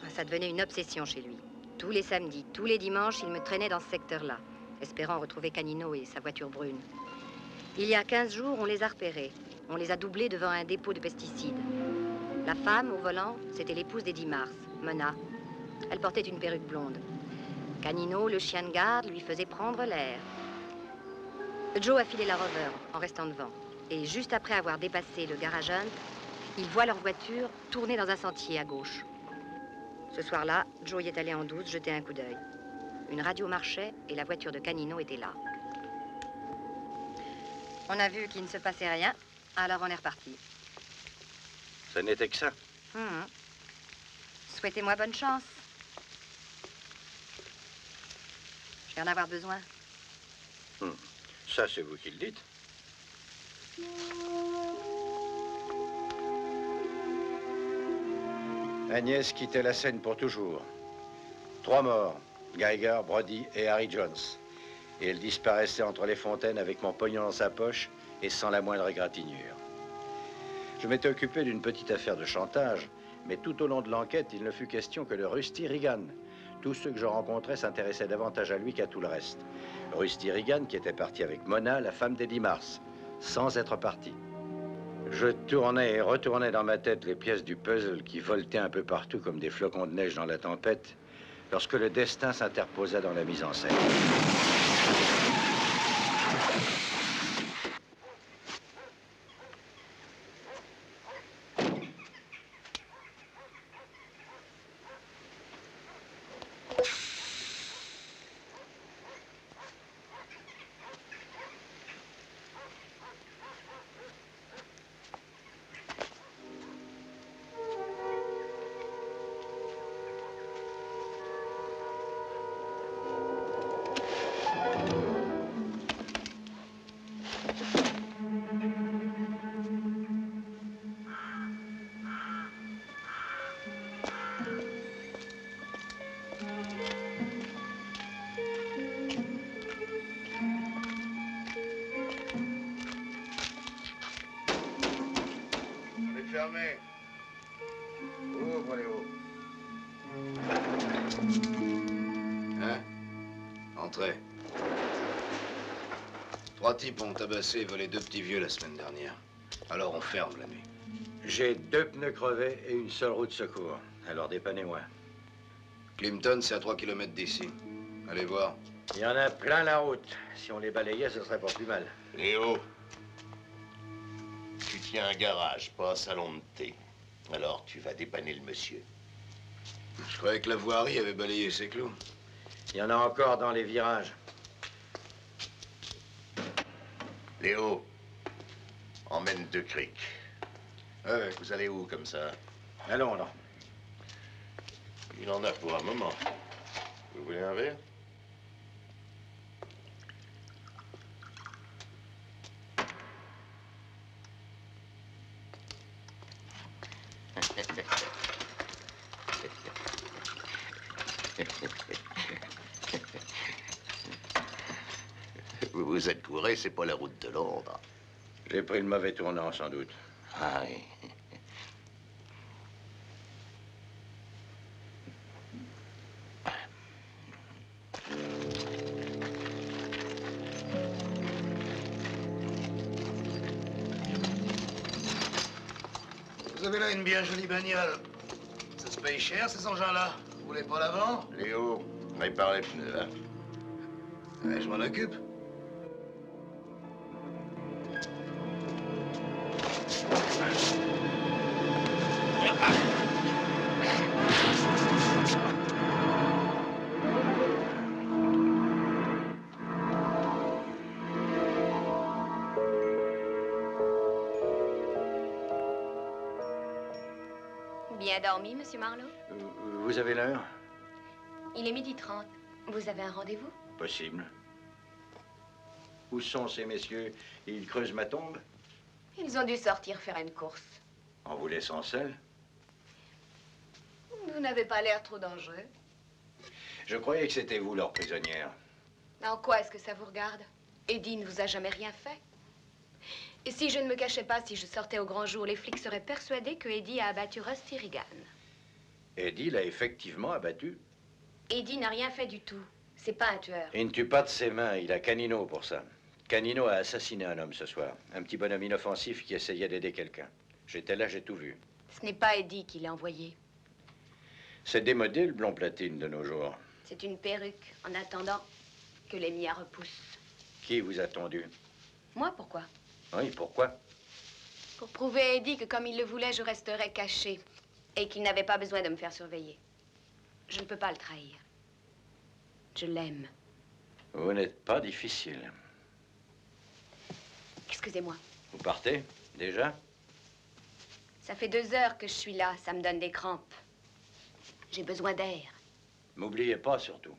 Ça devenait une obsession chez lui. Tous les samedis, tous les dimanches, il me traînait dans ce secteur-là, espérant retrouver Canino et sa voiture brune. Il y a 15 jours, on les a repérés. On les a doublés devant un dépôt de pesticides. La femme au volant, c'était l'épouse d'Eddie Mars, Mona. Elle portait une perruque blonde. Canino, le chien de garde, lui faisait prendre l'air. Joe a filé la Rover en restant devant. Et juste après avoir dépassé le garage Hunt, il voit leur voiture tourner dans un sentier à gauche. Ce soir-là, Joe y est allé en douce jeter un coup d'œil. Une radio marchait et la voiture de Canino était là. On a vu qu'il ne se passait rien, alors on est reparti. Ça n'était que ça. Souhaitez-moi bonne chance. Je vais en avoir besoin. Ça, c'est vous qui le dites. Agnès quittait la scène pour toujours. 3 morts, Geiger, Brody et Harry Jones. Et elle disparaissait entre les fontaines avec mon pognon dans sa poche et sans la moindre égratignure. Je m'étais occupé d'une petite affaire de chantage, mais tout au long de l'enquête, il ne fut question que de Rusty Regan. Tous ceux que je rencontrais s'intéressaient davantage à lui qu'à tout le reste. Rusty Regan qui était parti avec Mona, la femme d'Eddie Mars, sans être parti. Je tournais et retournais dans ma tête les pièces du puzzle qui voletaient un peu partout comme des flocons de neige dans la tempête, lorsque le destin s'interposa dans la mise en scène. Fermé. Ouvre les hauts. Hein? Entrez. 3 types ont tabassé et volé 2 petits vieux la semaine dernière. Alors on ferme la nuit. J'ai 2 pneus crevés et une seule roue de secours. Alors dépannez-moi. Clinton, c'est à 3 km d'ici. Allez voir. Il y en a plein la route. Si on les balayait, ce serait pas plus mal. Léo, tu tiens un garage, pas un salon de thé. Alors tu vas dépanner le monsieur. Je croyais que la voirie avait balayé ses clous. Il y en a encore dans les virages. Léo, emmène 2 criques. Ouais. Vous allez où comme ça? À Londres. Il en a pour un moment. Vous voulez un verre? Vous vous êtes couré, c'est pas la route de Londres. J'ai pris le mauvais tournant, sans doute. Ah oui. Vous avez là une bien jolie bagnole. Ça se paye cher, ces engins-là. Vous voulez pas la vendre? Léo, répare les pneus, hein. Ouais, je m'en occupe. Bien dormi, Monsieur Marlowe? Vous avez l'heure? Il est 12h30. Vous avez un rendez-vous? Possible. Où sont ces messieurs? Ils creusent ma tombe? Ils ont dû sortir faire une course. En vous laissant seul? Vous n'avez pas l'air trop dangereux. Je croyais que c'était vous, leur prisonnière. En quoi est-ce que ça vous regarde? Eddie ne vous a jamais rien fait. Et si je ne me cachais pas, si je sortais au grand jour, les flics seraient persuadés que Eddie a abattu Rusty Regan. Eddie l'a effectivement abattu. Eddie n'a rien fait du tout. C'est pas un tueur. Il ne tue pas de ses mains, il a Canino pour ça. Canino a assassiné un homme ce soir. Un petit bonhomme inoffensif qui essayait d'aider quelqu'un. J'étais là, j'ai tout vu. Ce n'est pas Eddie qui l'a envoyé. C'est démodé le blond platine de nos jours. C'est une perruque, en attendant que les miens repoussent. Qui vous a tondu? Moi, pourquoi? Oui, pourquoi? Pour prouver à Eddie que comme il le voulait, je resterais cachée. Et qu'il n'avait pas besoin de me faire surveiller. Je ne peux pas le trahir. Je l'aime. Vous n'êtes pas difficile. Excusez-moi. Vous partez, déjà? Ça fait 2 heures que je suis là. Ça me donne des crampes. J'ai besoin d'air. M'oubliez pas, surtout.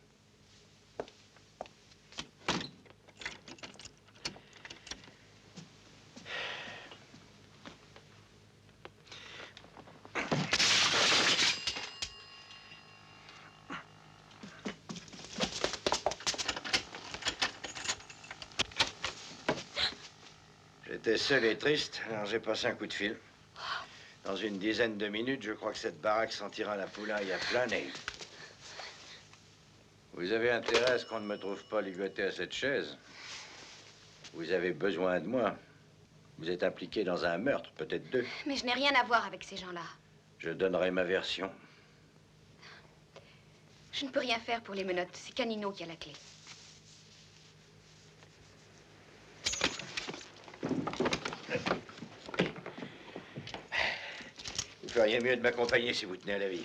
J'étais seul et triste, alors j'ai passé un coup de fil. Dans une dizaine de minutes, je crois que cette baraque sentira la poulaille à plein nez. Vous avez intérêt à ce qu'on ne me trouve pas ligoté à cette chaise. Vous avez besoin de moi. Vous êtes impliqué dans un meurtre, peut-être 2. Mais je n'ai rien à voir avec ces gens-là. Je donnerai ma version. Je ne peux rien faire pour les menottes. C'est Canino qui a la clé. Vous feriez mieux de m'accompagner si vous tenez à la vie.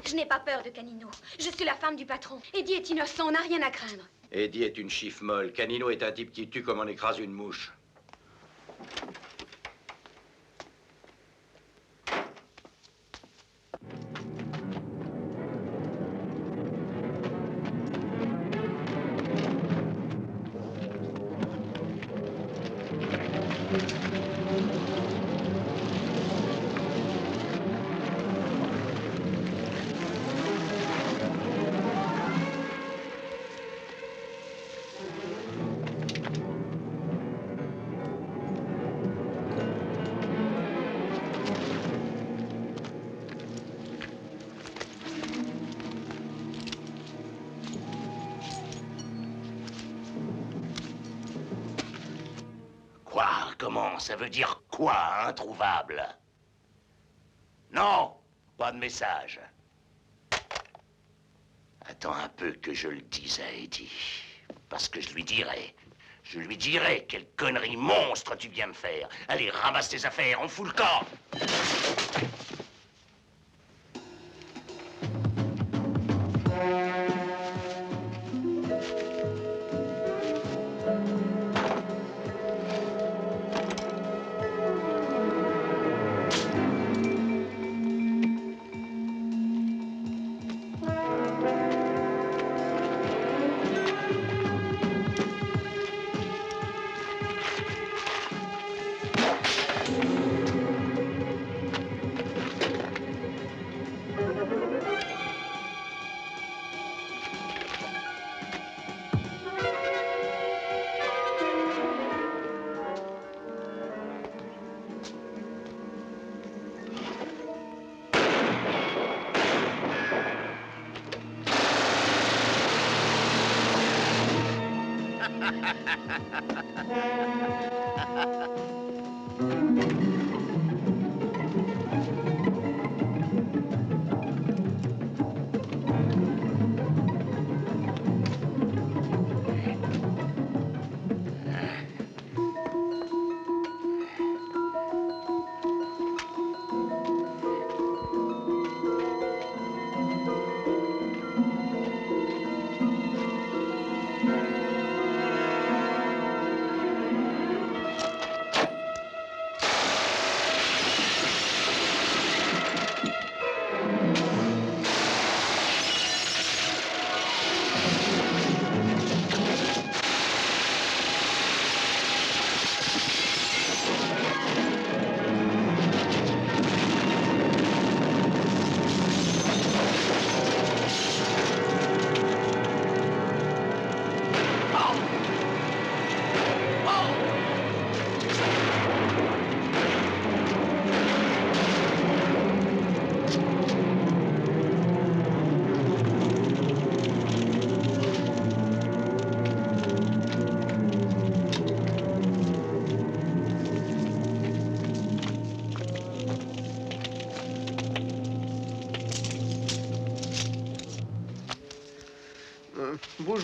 Je n'ai pas peur de Canino. Je suis la femme du patron. Eddie est innocent, on n'a rien à craindre. Eddie est une chiffre molle. Canino est un type qui tue comme on écrase une mouche. Quoi? Comment? Ça veut dire quoi, introuvable? Non, pas de message. Attends un peu que je le dise à Eddie. Parce que je lui dirai quelle connerie monstre tu viens de faire. Allez, ramasse tes affaires, on fout le camp.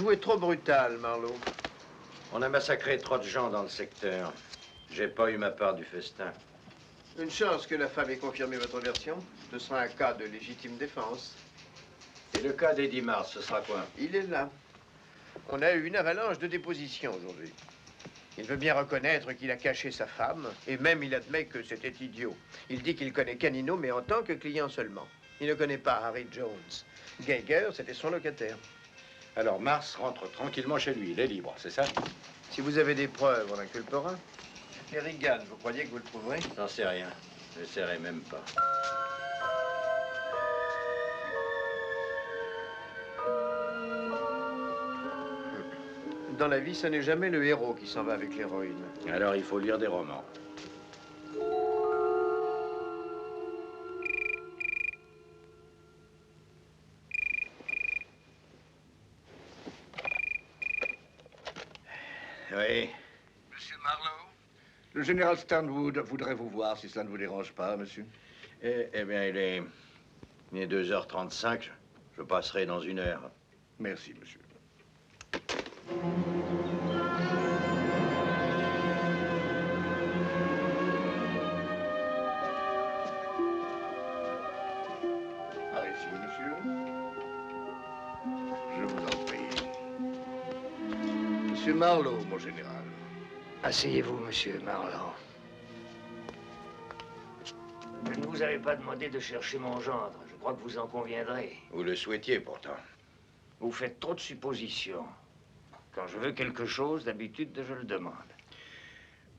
Avez-vous été trop brutal, Marlowe? On a massacré trop de gens dans le secteur. J'ai pas eu ma part du festin. Une chance que la femme ait confirmé votre version. Ce sera un cas de légitime défense. Et le cas d'Eddie Mars, ce sera quoi? Il est là. On a eu une avalanche de dépositions aujourd'hui. Il veut bien reconnaître qu'il a caché sa femme, et même il admet que c'était idiot. Il dit qu'il connaît Canino, mais en tant que client seulement. Il ne connaît pas Harry Jones. Geiger, c'était son locataire. Alors Mars rentre tranquillement chez lui, il est libre, c'est ça? Si vous avez des preuves, on l'inculpera. Et Reagan, vous croyez que vous le trouverez? J'en sais rien, je n'essaierai même pas. Dans la vie, ce n'est jamais le héros qui s'en va avec l'héroïne. Alors il faut lire des romans. Oui. Monsieur Marlowe? Le général Sternwood voudrait vous voir, si cela ne vous dérange pas, monsieur. Eh bien, il est 2h35. Je passerai dans 1 heure. Merci, monsieur. Allez-y, monsieur. Je vous en prie. Monsieur Marlowe, mon général. Asseyez-vous, monsieur Marlowe. Je ne vous avais pas demandé de chercher mon gendre. Je crois que vous en conviendrez. Vous le souhaitiez pourtant. Vous faites trop de suppositions. Quand je veux quelque chose, d'habitude, je le demande.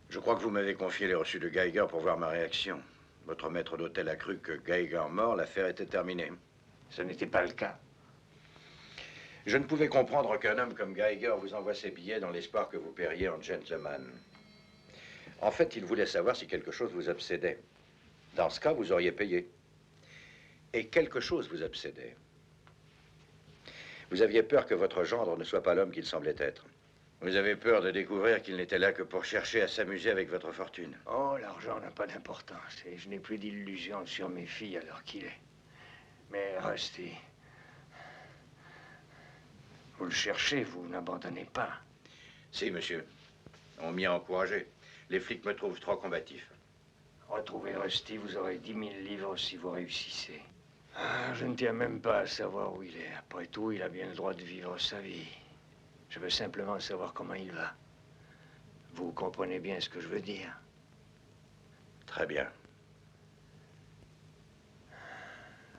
Je crois que vous m'avez confié les reçus de Geiger pour voir ma réaction. Votre maître d'hôtel a cru que Geiger mort, l'affaire était terminée. Ce n'était pas le cas. Je ne pouvais comprendre qu'un homme comme Geiger vous envoie ses billets dans l'espoir que vous paieriez en gentleman. En fait, il voulait savoir si quelque chose vous obsédait. Dans ce cas, vous auriez payé. Et quelque chose vous obsédait. Vous aviez peur que votre gendre ne soit pas l'homme qu'il semblait être. Vous avez peur de découvrir qu'il n'était là que pour chercher à s'amuser avec votre fortune. Oh, l'argent n'a pas d'importance. Et je n'ai plus d'illusions sur mes filles à l'heure qu'il est. Mais Rusty, vous le cherchez, vous n'abandonnez pas. Si, monsieur. On m'y a encouragé. Les flics me trouvent trop combatif. Retrouvez Rusty, vous aurez 10 000 livres si vous réussissez. Ah, je ne tiens même pas à savoir où il est. Après tout, il a bien le droit de vivre sa vie. Je veux simplement savoir comment il va. Vous comprenez bien ce que je veux dire? Très bien.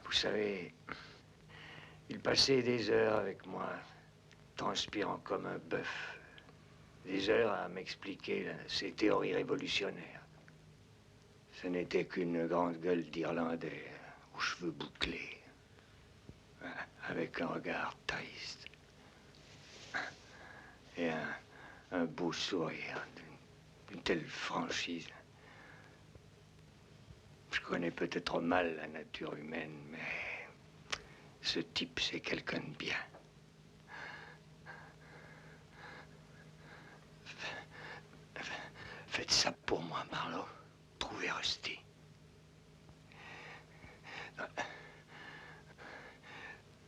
Vous savez, il passait des heures avec moi, transpirant comme un bœuf. Des heures à m'expliquer ses théories révolutionnaires. Ce n'était qu'une grande gueule d'Irlandais, aux cheveux bouclés, avec un regard triste. Et un beau sourire, d'une telle franchise. Je connais peut-être mal la nature humaine, mais ce type, c'est quelqu'un de bien. Faites ça pour moi, Marlowe. Trouvez Rusty.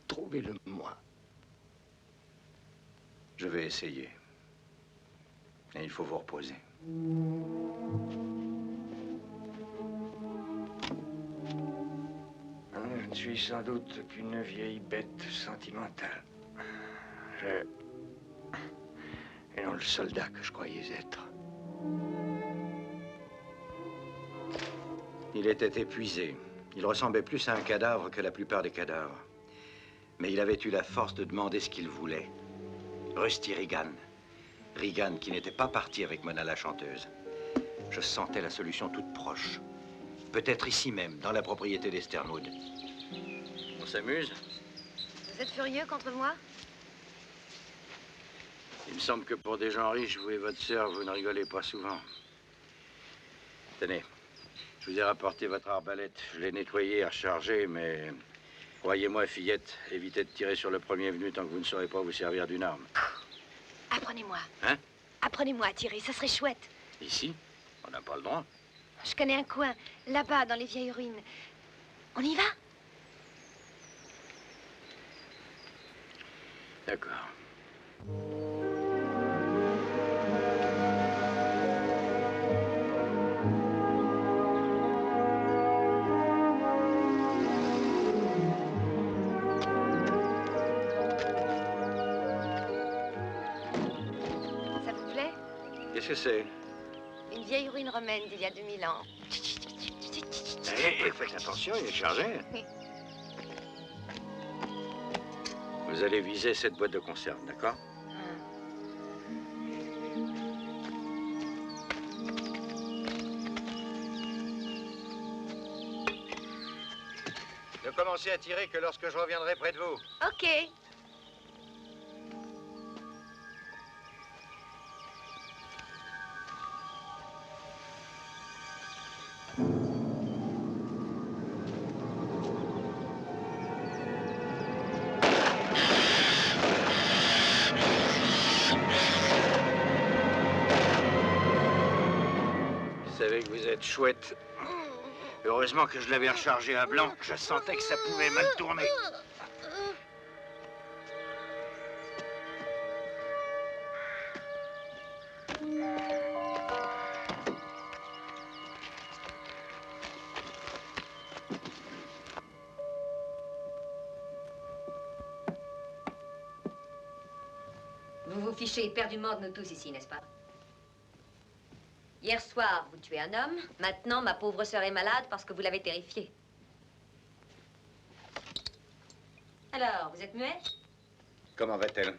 Trouvez-le moi. Je vais essayer. Et il faut vous reposer. Je ne suis sans doute qu'une vieille bête sentimentale. Et non le soldat que je croyais être. Il était épuisé. Il ressemblait plus à un cadavre que la plupart des cadavres. Mais il avait eu la force de demander ce qu'il voulait. Rusty Reagan. Reagan qui n'était pas parti avec Mona la chanteuse. Je sentais la solution toute proche. Peut-être ici même, dans la propriété des Sternwood. On s'amuse? Vous êtes furieux contre moi? Il me semble que pour des gens riches, vous et votre sœur, vous ne rigolez pas souvent. Tenez, je vous ai rapporté votre arbalète. Je l'ai nettoyée, rechargée, mais... Croyez-moi, fillette, évitez de tirer sur le premier venu tant que vous ne saurez pas vous servir d'une arme. Apprenez-moi. Hein? Apprenez-moi à tirer, ça serait chouette. Ici? On n'a pas le droit. Je connais un coin, là-bas, dans les vieilles ruines. On y va? D'accord. Qu'est-ce que c'est? Une vieille ruine romaine d'il y a 2000 ans. Faites attention, il est chargé. Vous allez viser cette boîte de conserve, d'accord? Ne commencez à tirer que lorsque je reviendrai près de vous. OK. Vous savez que vous êtes chouette. Heureusement que je l'avais rechargé à blanc. Je sentais que ça pouvait mal tourner. Vous vous fichez éperdument de nous tous ici, n'est-ce pas? Hier soir, vous tuez un homme. Maintenant, ma pauvre sœur est malade parce que vous l'avez terrifiée. Alors, vous êtes muet? Comment va-t-elle?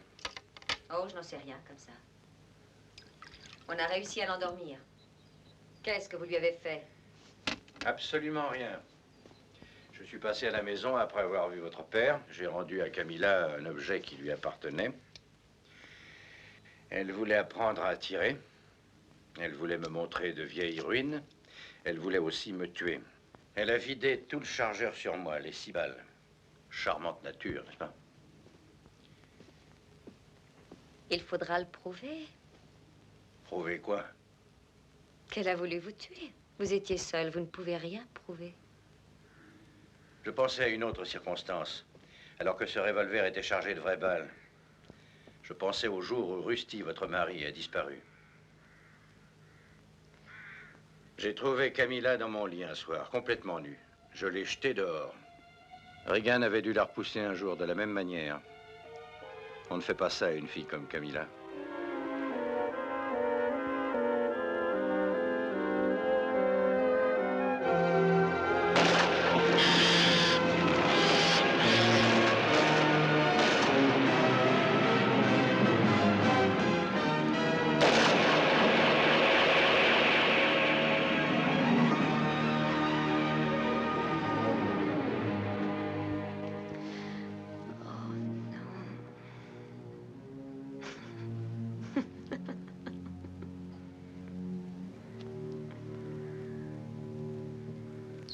Oh, je n'en sais rien, comme ça. On a réussi à l'endormir. Qu'est-ce que vous lui avez fait? Absolument rien. Je suis passé à la maison après avoir vu votre père. J'ai rendu à Camilla un objet qui lui appartenait. Elle voulait apprendre à tirer. Elle voulait me montrer de vieilles ruines. Elle voulait aussi me tuer. Elle a vidé tout le chargeur sur moi, les 6 balles. Charmante nature, n'est-ce pas? Il faudra le prouver. Prouver quoi? Qu'elle a voulu vous tuer. Vous étiez seul, vous ne pouvez rien prouver. Je pensais à une autre circonstance, alors que ce revolver était chargé de vraies balles. Je pensais au jour où Rusty, votre mari, a disparu. J'ai trouvé Camilla dans mon lit un soir, complètement nue. Je l'ai jetée dehors. Regan avait dû la repousser un jour de la même manière. On ne fait pas ça à une fille comme Camilla.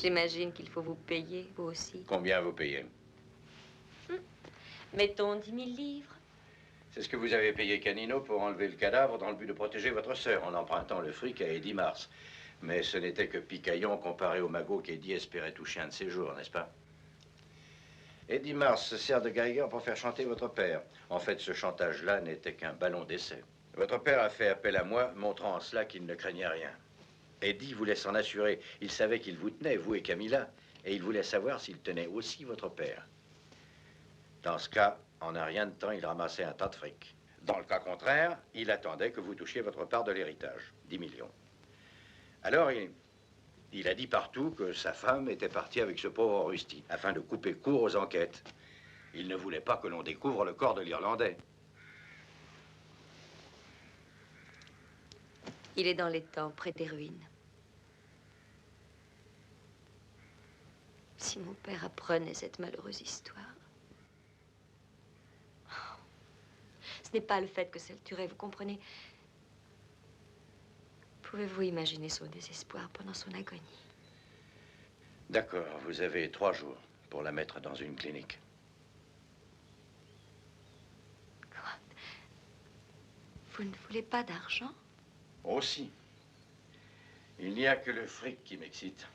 J'imagine qu'il faut vous payer, vous aussi. Combien vous payez? Mettons 10 000 livres. C'est ce que vous avez payé Canino pour enlever le cadavre dans le but de protéger votre sœur en empruntant le fric à Eddie Mars. Mais ce n'était que picaillon comparé au magot qu'Eddie espérait toucher un de ses jours, n'est-ce pas? Eddie Mars se sert de Geiger pour faire chanter votre père. En fait, ce chantage-là n'était qu'un ballon d'essai. Votre père a fait appel à moi, montrant en cela qu'il ne craignait rien. Eddie voulait s'en assurer. Il savait qu'il vous tenait, vous et Camilla, et il voulait savoir s'il tenait aussi votre père. Dans ce cas, en un rien de temps, il ramassait un tas de fric. Dans le cas contraire, il attendait que vous touchiez votre part de l'héritage, 10 millions. Alors, il a dit partout que sa femme était partie avec ce pauvre Rusty, afin de couper court aux enquêtes. Il ne voulait pas que l'on découvre le corps de l'Irlandais. Il est dans les temps, près des ruines. Si mon père apprenait cette malheureuse histoire. Oh. Ce n'est pas le fait que ça le tuerait, vous comprenez? Pouvez-vous imaginer son désespoir pendant son agonie? D'accord, vous avez 3 jours pour la mettre dans une clinique. Quoi? Vous ne voulez pas d'argent? Aussi. Il n'y a que le fric qui m'excite.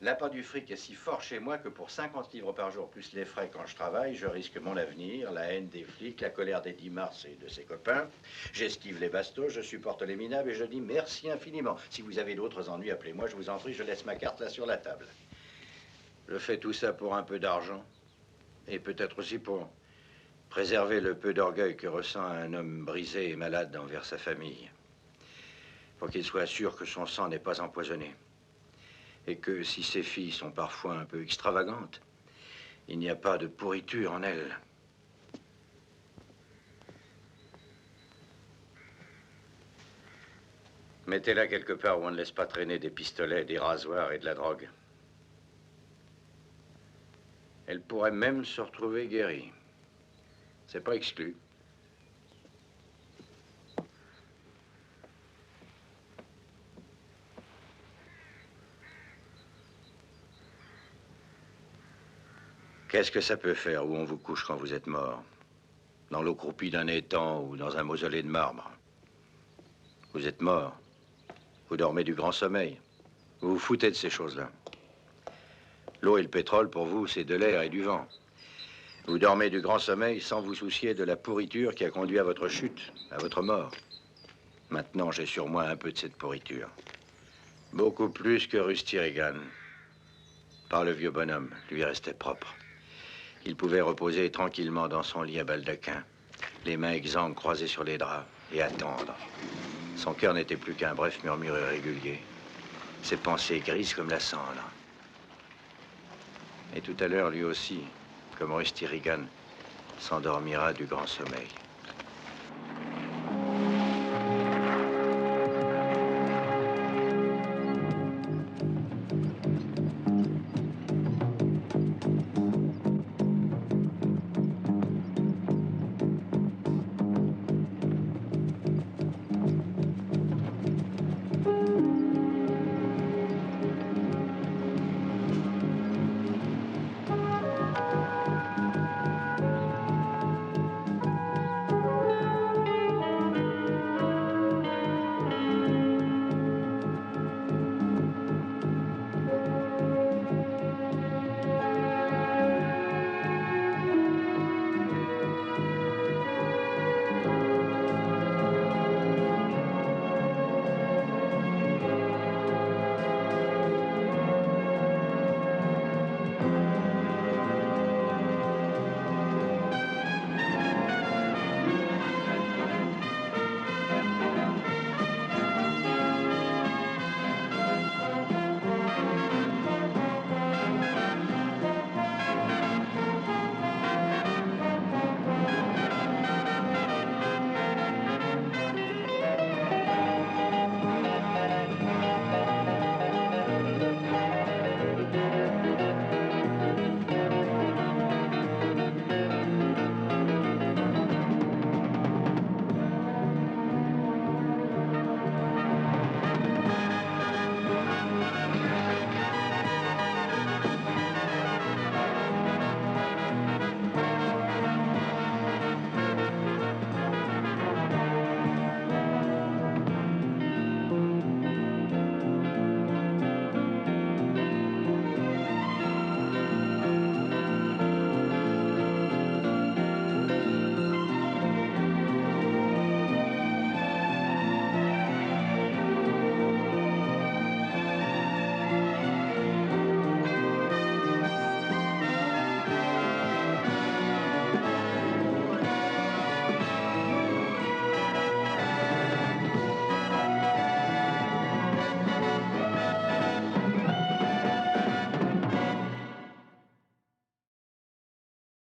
L'appât du fric est si fort chez moi que pour 50 livres par jour, plus les frais quand je travaille, je risque mon avenir, la haine des flics, la colère d'Eddie Mars et de ses copains. J'esquive les bastos, je supporte les minables et je dis merci infiniment. Si vous avez d'autres ennuis, appelez-moi, je vous en prie, je laisse ma carte là sur la table. Je fais tout ça pour un peu d'argent et peut-être aussi pour préserver le peu d'orgueil que ressent un homme brisé et malade envers sa famille. Faut qu'il soit sûr que son sang n'est pas empoisonné. Et que si ses filles sont parfois un peu extravagantes, il n'y a pas de pourriture en elles. Mettez-la quelque part où on ne laisse pas traîner des pistolets, des rasoirs et de la drogue. Elle pourrait même se retrouver guérie. C'est pas exclu. Qu'est-ce que ça peut faire où on vous couche quand vous êtes mort? Dans l'eau croupie d'un étang ou dans un mausolée de marbre? Vous êtes mort. Vous dormez du grand sommeil. Vous vous foutez de ces choses-là. L'eau et le pétrole, pour vous, c'est de l'air et du vent. Vous dormez du grand sommeil sans vous soucier de la pourriture qui a conduit à votre chute, à votre mort. Maintenant, j'ai sur moi un peu de cette pourriture. Beaucoup plus que Rusty Reagan. Par le vieux bonhomme, lui restait propre. Il pouvait reposer tranquillement dans son lit à baldaquin, les mains exsangues croisées sur les draps, et attendre. Son cœur n'était plus qu'un bref murmure irrégulier. Ses pensées grises comme la cendre. Et tout à l'heure, lui aussi, comme Rusty Reagan, s'endormira du grand sommeil.